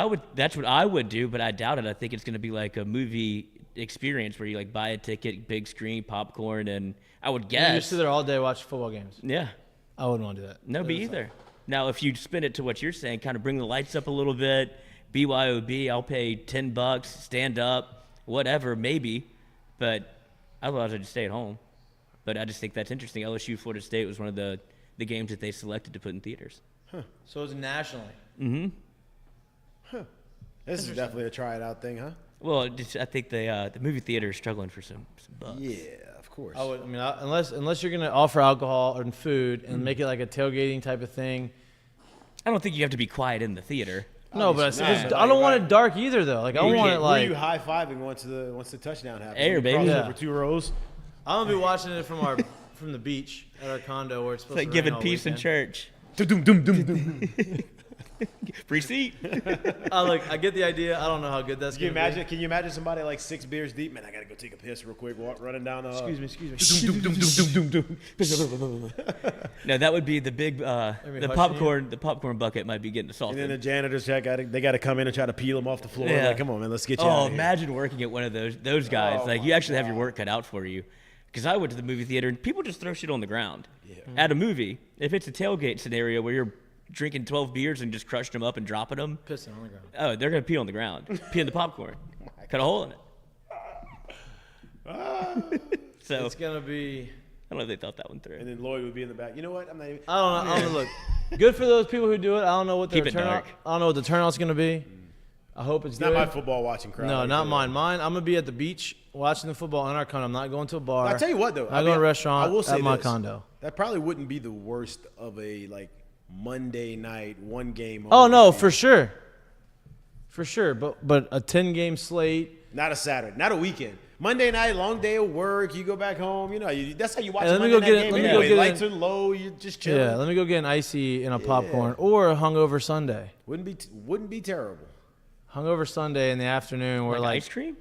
I would do, but I doubt it. I think it's going to be like a movie experience where you buy a ticket, big screen, popcorn, and I would guess. You just sit there all day watching football games. Yeah. I wouldn't want to do that. No, me either. Now, if you spin it to what you're saying, kind of bring the lights up a little bit, BYOB, I'll pay $10, stand up, whatever, maybe. But otherwise, I'd just stay at home. But I just think that's interesting. LSU, Florida State was one of the games that they selected to put in theaters. Huh. So it's nationally. Mm-hmm. Huh. This is definitely a try it out thing, huh? Well, I think the movie theater is struggling for some bucks. Yeah, of course. Unless you're gonna offer alcohol and food and make it like a tailgating type of thing. I don't think you have to be quiet in the theater. No, but I don't want it dark either, though. I want it like. Were you high fiving once the touchdown happened? Air, baby. Crossed Yeah. over 2 rows. I'm gonna be watching it from the beach at our condo where it's supposed It's like to rain giving all peace in weekend. church. Free seat. I get the idea. I don't know how good that's Can you gonna be. imagine? Can you imagine somebody like 6 beers deep? Man, I gotta go take a piss real quick. Running down the. Excuse me. No, that would be the big the hushing popcorn. The popcorn bucket might be getting And assaulted. then the janitors, they got to come in and try to peel them off the floor. Yeah. Like, come on, man, let's get you out Oh, of here. imagine working at one of those guys. Oh, Like you actually have your work cut out for you. Because I went to the movie theater and people just throw shit on the ground. At a movie, if it's a tailgate scenario where you're drinking 12 beers and just crushing them up and dropping them, Pissing on the ground. oh, they're going to pee on the ground. Pee in the popcorn. Cut a hole in it. So It's gonna be. I don't know if they thought that one through. And then Lloyd would be in the back. You know what? I'm not even. I don't know. Look, good for those people who do it. I don't know what their Keep it turnout. dark. I don't know what the turnout's gonna be. I hope it's It's good. not my football watching crowd. No, Like not that. mine. Mine. I'm gonna be at the beach watching the football in our condo. I'm not going to a bar. I'll tell you what, though. I go to a restaurant I will say at my this. condo. That probably wouldn't be the worst of a like Monday night one game. Oh only no, season. for sure. For sure, but a 10-game slate. Not a Saturday, not a weekend. Monday night, long day of work. You go back home. You know, that's how you watch Hey, a let me Monday go night get it- game. let me Anyway, go get lights it. are low. You just chilling. Yeah, let me go get an icy and a popcorn or a hungover Sunday. Wouldn't be terrible. Hungover Sunday in the afternoon, where Like like ice cream?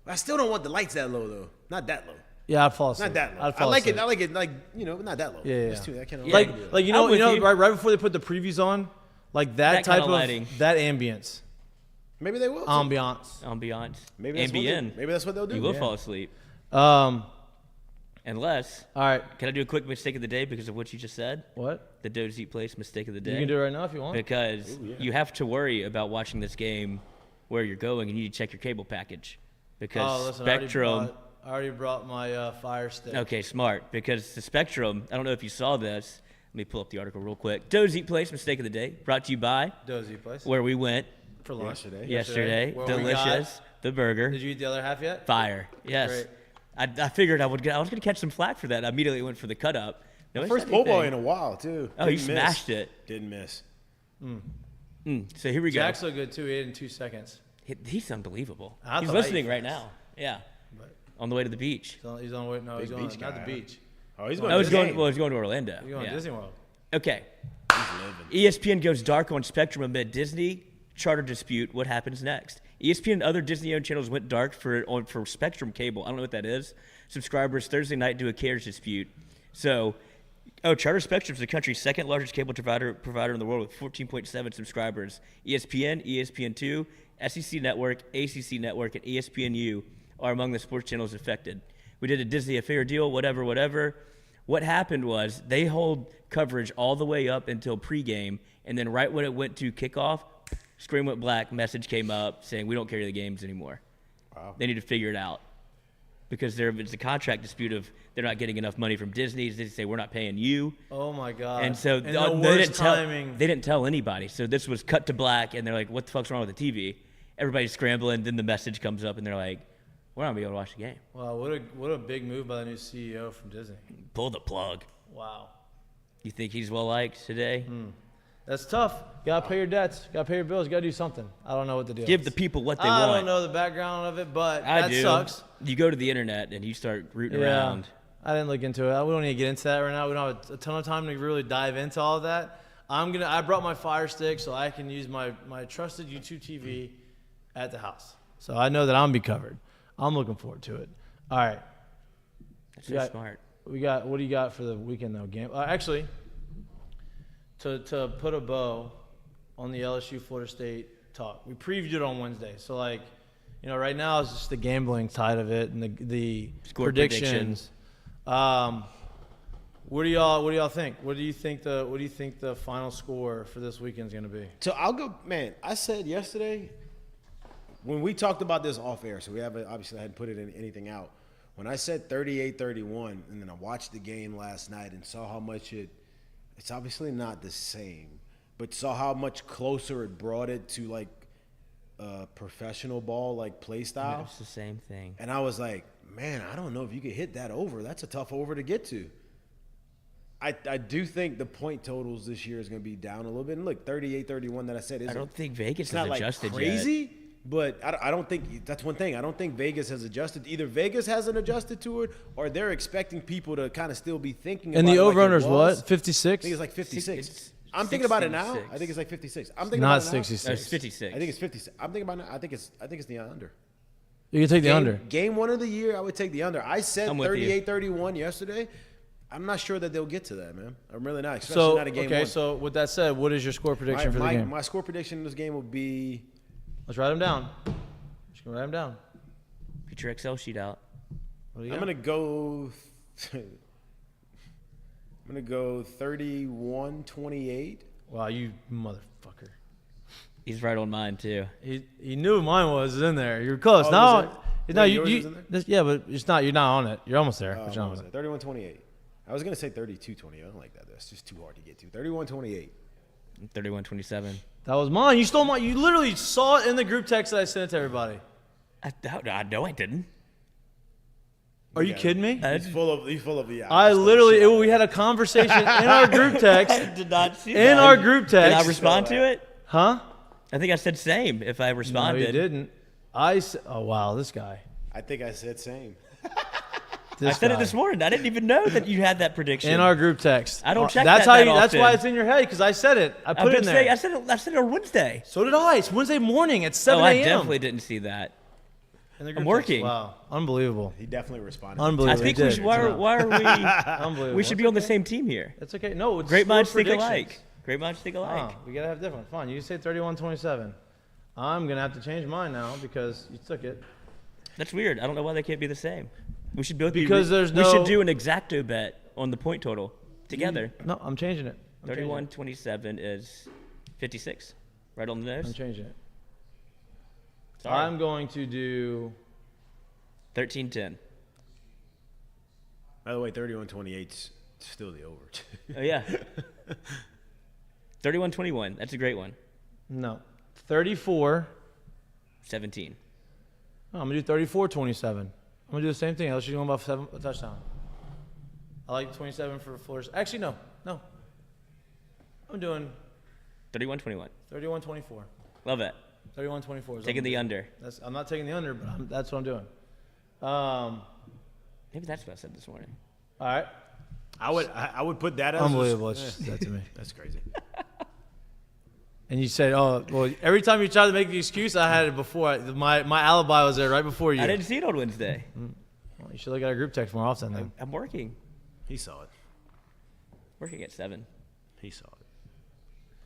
I still don't want the lights that low though. Not that low. yeah, I'd fall asleep. Not that low. I'd I fall like asleep. it. I like it. Like not that low. Yeah, That's yeah. too. That kind of Yeah. Like I'm with you. right before they put the previews on, like that That type kinda of lighting. that ambience, maybe they will. too. ambiance. Ambiance. Maybe that's what they- Ambient. maybe that's what they'll do. You will Yeah. fall asleep. All Unless, right, can I do a quick mistake of the day because of what you just said? what? The Doe's Eat Place mistake of the day. You can do it right now if you want. Because you have to worry about watching this game where you're going, and you need to check your cable package. Because Oh, listen, Spectrum. I already brought my Fire Stick. Okay, smart. Because the Spectrum, I don't know if you saw this. Let me pull up the article real quick. Doe's Eat Place mistake of the day, brought to you by Dozy place where we went for lunch. yesterday. Where we Delicious. The burger. Did you eat the other half yet? Fire. Yes. Great. I figured I was going to catch some flack for that. I immediately went for the cut up. No, First pole ball in a while too. Oh, you Didn't miss. smashed it. Didn't miss. So here we go. Jack's so good too. He ate in 2 seconds. He's unbelievable. I He's thought I listening ate right fast. now. Yeah. But On the way to the beach. he's on the way. No, he's Big going beach not guy, the huh? beach. Oh, he's Well, going. He's to going. Well, he's going to Orlando. He's going Yeah. to Disney World. Okay. ESPN goes dark on Spectrum amid Disney charter dispute. What happens next? ESPN and other Disney-owned channels went dark for Spectrum Cable. I don't know what that is. Subscribers Thursday night due to a carriage dispute. So, Charter Spectrum is the country's second largest cable provider in the world with 14.7 subscribers. ESPN, ESPN2, SEC Network, ACC Network, and ESPNU are among the sports channels affected. We did a Disney affair deal, whatever. What happened was they hold coverage all the way up until pregame, and then right when it went to kickoff, screen went black, message came up saying we don't carry the games anymore. Wow. They need to figure it out because it's a contract dispute of they're not getting enough money from Disney. They say we're not paying you, Oh my God. and so the they worst timing. didn't tell anybody. So this was cut to black, and they're like, "What the fuck's wrong with the TV?" Everybody's scrambling. Then the message comes up, and they're like, "We're not gonna be able to watch the game. Wow, what a big move by the new CEO from Disney. Pull the plug." Wow. You think he's well liked today? That's tough. Gotta pay your debts. Gotta pay your bills. Gotta do something. I don't know what the deal Give is. the people what they I want. don't know the background of it, but I that do. sucks. You go to the internet and you start rooting around. I didn't look into it. We don't need to get into that right now. We don't have a ton of time to really dive into all of that. I brought my Fire Stick so I can use my trusted YouTube TV at the house. So I know that I'm gonna be covered. I'm looking forward to it. All right. That's Yeah. so smart. What do you got for the weekend though? Game. Actually, to put a bow on the LSU Florida State talk, we previewed it on Wednesday. So right now it's just the gambling side of it and the Score predictions. What do y'all think? What do you think the final score for this weekend is going to be? So I'll go, man. I said yesterday when we talked about this off air, so we haven't obviously I hadn't put it in anything out. When I said 38-31, and then I watched the game last night and saw how much it's obviously not the same, but saw how much closer it brought it to like professional ball, like play style. It's the same thing. And I was like, man, I don't know if you could hit that over. That's a tough over to get to. I do think the point totals this year is going to be down a little bit. And look, 38-31 that I said I don't think Vegas it's has not adjusted like crazy, but I don't think that's one thing. I don't think Vegas has adjusted. Either Vegas hasn't adjusted to it, or they're expecting people to kind of still be thinking. And about the it like over-under is it was. what? 56? I think it's like 56. It's I'm thinking about it now. 66. I think it's like 56. I'm thinking Not about it now. 66. No, it's 56. I think it's 56. I'm thinking about it now. I think it's the under. You can take the under. Game one of the year, I would take the under. I said I'm with you. 38-31 yesterday. I'm not sure that they'll get to that, man. I'm really not, especially not a game one. So with that said, what is your score prediction for the game? My score prediction in this game will be Let's write them down. Just gonna write them down. Get your Excel sheet out. What do you I'm got? going to go I'm going to go 31-28. Wow, you motherfucker. He's right on mine too. He knew mine was in there. You were close. Oh, No, was it? no, Wait, you, yours you was in there? this, yeah, but it's not. You're not on it. You're almost there. but you're not on it. 31-28. I was going to say 32-20. I don't like that. That's just too hard to get to. 31-28. 31-27. That was mine. You stole mine. You literally saw it in the group text that I sent it to everybody. No, I didn't. Are you kidding me? He's full of the. I literally, we had a conversation in our group text. I did not see In that. our group Did I text. respond to it? Huh? I think I said same if I No, responded. you didn't. Oh, wow, this guy. I think I said same. I said guy. it this morning. I didn't even know that you had that prediction. In our group text. I don't check that's that how that you. That's often. why it's in your head because I said it. I put it in there. I said it on Wednesday. So did I. It's Wednesday morning at 7 Oh, a.m. I definitely didn't see that. In the I'm group working. text. Wow, unbelievable. He definitely responded. Unbelievable. I think He we did. should. Why are we? Unbelievable. We should be on the same team here. That's okay. No, it's Great minds think predictions. alike. Great minds think alike. We gotta have different. Fine. You say 31-27. I'm gonna have to change mine now because you took it. That's weird. I don't know why they can't be the same. We should both Because be. there's We no- should do an exacto bet on the point total together. No, I'm changing it. I'm changing it. 31-27 is 56. Right on the nose. I'm changing it. Sorry. I'm going to do. 13-10. By the way, 31-28's still the over. Oh yeah. 31-21. That's a great one. No. 34. 17. No, I'm gonna do 34-27. I'm gonna do the same thing. LSU's going about a touchdown. I like 27 for Flores. Actually, no. I'm doing 31-21. 31-24. Love it. 31-24. is Taking what the I'm under. doing. I'm not taking the under, but that's what I'm doing. Maybe that's what I said this morning. All right. I would put that as Unbelievable. It's just that to me. That's crazy. And you said, "Oh, well." Every time you tried to make the excuse, I had it before. My alibi was there right before you. I didn't see it on Wednesday. Well, you should look at our group text more often. Then. I'm working. He saw it. Working at 7. He saw it.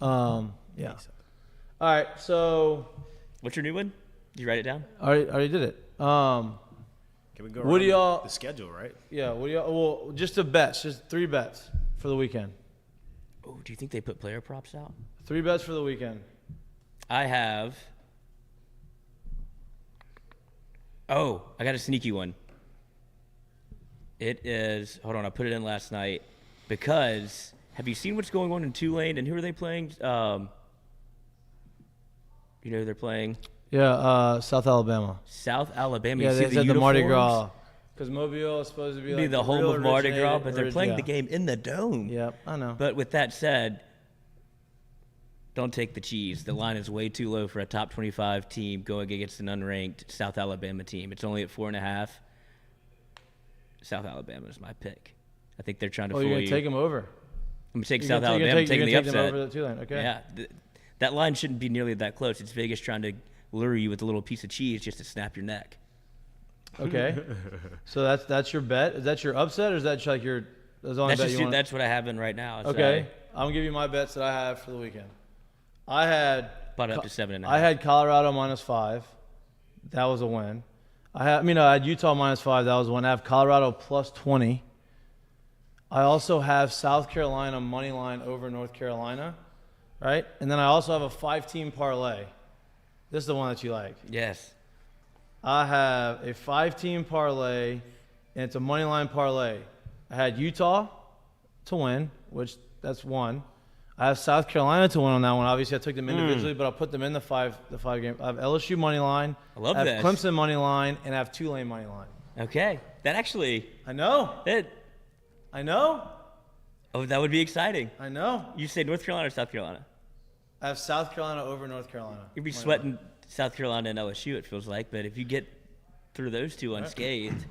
Yeah. He saw it. All right. So What's your new one? Did you write it down? I already did it. Can we go What do around y'all- the schedule, right? Yeah. What do you? Well, just the bets. Just 3 bets for the weekend. Oh, do you think they put player props out? 3 bets for the weekend. I have. Oh, I got a sneaky one. It is. Hold on, I put it in last night because have you seen what's going on in Tulane and who are they playing? You know who they're playing? Yeah. South Alabama. South Alabama. Yeah, You see they said the Mardi uniforms? Gras. Because Mobile is supposed to be like The home real of Mardi Gras, originated- but they're playing yeah. the game in the dome. Yep, I know. But with that said, don't take the cheese. The line is way too low for a top 25 team going against an unranked South Alabama team. It's only at 4.5. South Alabama is my pick. I think they're trying to Oh, fool you're you. gonna take them over. I'm gonna take You're South gonna Alabama. you're Taking the gonna take them upset. over the Tulane. Okay. Yeah, that line shouldn't be nearly that close. It's Vegas trying to lure you with a little piece of cheese just to snap your neck. Okay. So that's your bet. Is that your upset, or is that like your? That's the only That's bet just you want? that's what I have in right now. So Okay. I'm gonna give you my bets that I have for the weekend. I had. Bought it up to 7.5. I had Colorado -5. That was a win. I had Utah -5. That was a win. I have Colorado +20. I also have South Carolina money line over North Carolina, right? And then I also have a 5-team parlay. This is the one that you like. Yes. I have a 5-team parlay, and it's a money line parlay. I had Utah to win, which that's one. I have South Carolina to win on that one. Obviously, I took them individually, but I'll put them in the five game. I have LSU money line. I love I this. have Clemson money line, and I have Tulane money line. Okay. That actually. I know. I know. Oh, that would be exciting. I know. You say North Carolina or South Carolina? I have South Carolina over North Carolina. You'd be Money sweating line. South Carolina and LSU, it feels like. But if you get through those two unscathed,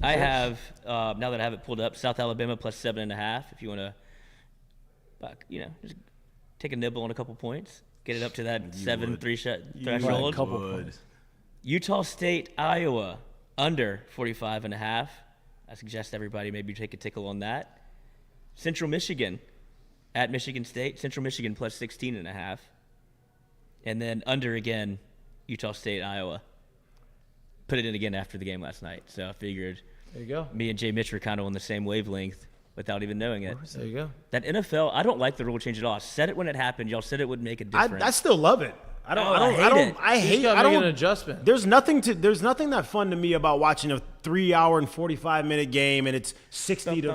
I have, now that I have it pulled up, South Alabama +7.5. If you want to, just take a nibble on a couple points, get it up to that 7-3 threshold. Couple points. Utah State, Iowa, under 45.5. I suggest everybody maybe take a tickle on that. Central Michigan at Michigan State. Central Michigan +16.5. And then under again, Utah State, Iowa. Put it in again after the game last night. So I figured There you go. Me and Jay Mitch were kind of on the same wavelength without even knowing it. There you go. That NFL, I don't like the rule change at all. I said it when it happened. Y'all said it would make a difference. I still love it. I You gotta make an adjustment. There's nothing that fun to me about watching a 3 hour and 45-minute game and it's 60 to. You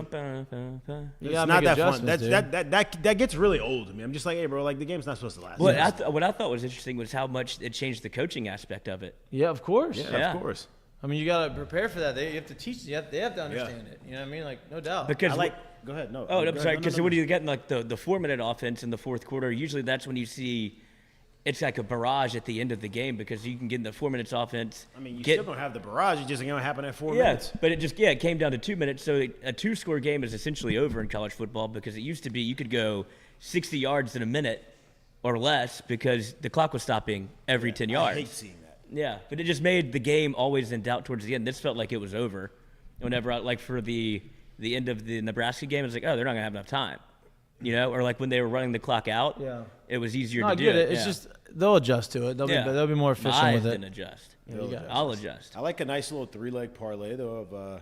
It's gotta not make that fun. adjustments, dude. That gets really old to me. I'm just like, hey, bro, like the game's not supposed to last. what I thought was interesting was how much it changed the coaching aspect of it. Yeah, of course. Yeah. Of course. I mean, you gotta prepare for that. You have to teach. They have to understand it. You know what I mean? Like, no doubt. Because Go ahead. No. Oh, go I'm ahead. sorry. No, Because no, when no. you get in like the 4-minute offense in the fourth quarter, usually that's when you see it's like a barrage at the end of the game because you can get in the 4 minutes offense. I mean, you still don't have the barrage. It just ain't gonna happen at 4 minutes. But it came down to 2 minutes. So a 2-score game is essentially over in college football because it used to be you could go 60 yards in a minute or less because the clock was stopping every 10 yards. I hate seeing that. Yeah, but it just made the game always in doubt towards the end. This felt like it was over. Whenever, like for the end of the Nebraska game, it was like, oh, they're not gonna have enough time, you know. Or like when they were running the clock out, it was easier No, to I do. get it. It's Yeah. just they'll adjust to it. They'll be more My efficient eyes with it. didn't adjust. You got it. I'll adjust. I like a nice little 3-leg parlay though.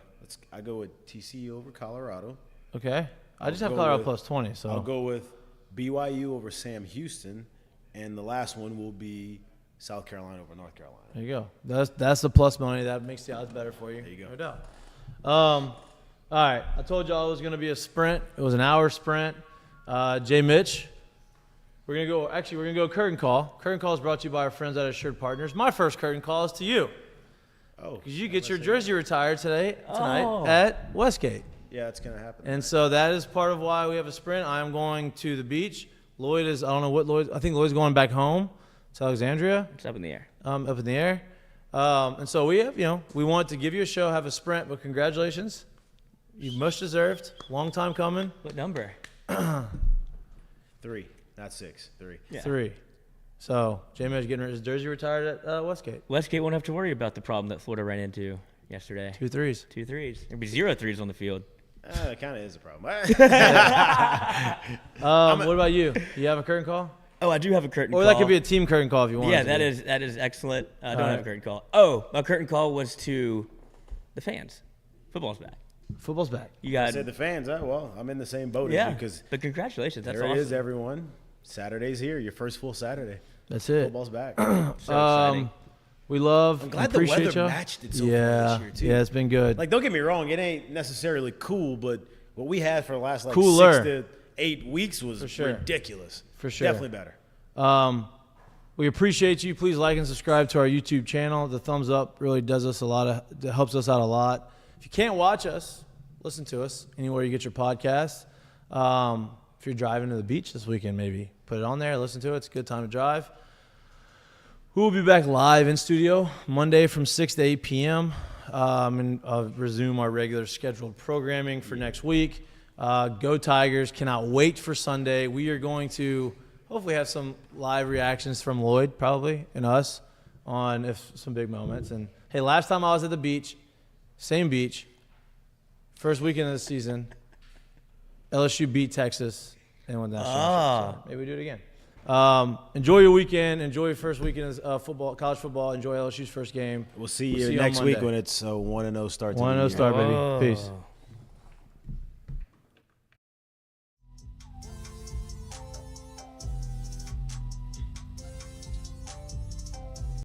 I go with TCU over Colorado. Okay. I just have go Colorado with- plus 20. So I'll go with BYU over Sam Houston, and the last one will be South Carolina over North Carolina. there you go. That's the plus money that makes the odds better for you. There you go. No doubt. All right. I told y'all it was gonna be a sprint. It was an hour sprint. Jay Mitch. We're gonna go curtain call. Curtain call is brought to you by our friends at Assured Partners. My first curtain call is to you. Oh, Because you get your jersey retired tonight at Westgate. yeah, it's gonna happen. And so that is part of why we have a sprint. I am going to the beach. Lloyd is, I don't know what Lloyd, I think Lloyd's going back home to Alexandria, It's up in the air. up in the air. And so we have, we want to give you a show, have a sprint, but congratulations. You much deserved. Long time coming. What number? 3, not 6. 3. Yeah. 3. So J-Mitch getting his jersey retired at Westgate. Westgate won't have to worry about the problem that Florida ran into yesterday. 2 threes. 2 threes. There'd be 0 threes on the field. It kind of is a problem. What about you? You have a curtain call? Oh, I do have a curtain call. Or that could be a team curtain call if you want. Yeah, that is excellent. I don't have a right. curtain call. Oh, my curtain call was to the fans. Football's back. Football's back. You I got said the fans. Well, I'm in the same boat as yeah. you because But congratulations, that's there awesome. it is, everyone. Saturday's here. Your first full Saturday. That's it. Football's back. So exciting. We love I'm glad and the appreciate weather you. matched it so far Yeah, this year, too. yeah, it's been good. Like, don't get me wrong, it ain't necessarily cool, but what we had for the last Cooler. 6 to 8 weeks was For sure. ridiculous. For sure. Definitely better. We appreciate you. Please like and subscribe to our YouTube channel. The thumbs up really does us a lot. It helps us out a lot. If you can't watch us, listen to us anywhere you get your podcasts. If you're driving to the beach this weekend, maybe put it on there. Listen to it. It's a good time to drive. We will be back live in studio Monday from 6 to 8 p.m. And resume our regular scheduled programming for next week. Go Tigers. Cannot wait for Sunday. We are going to hopefully have some live reactions from Lloyd probably and us on if some big moments. And, hey, last time I was at the beach, same beach, first weekend of the season, LSU beat Texas and went down. So maybe we do it again. Enjoy your weekend. Enjoy your first weekend of football, college football. Enjoy LSU's first game. We'll see you next on week Monday. when it's a 1-0 start to the 1-0 year. start, baby. Peace.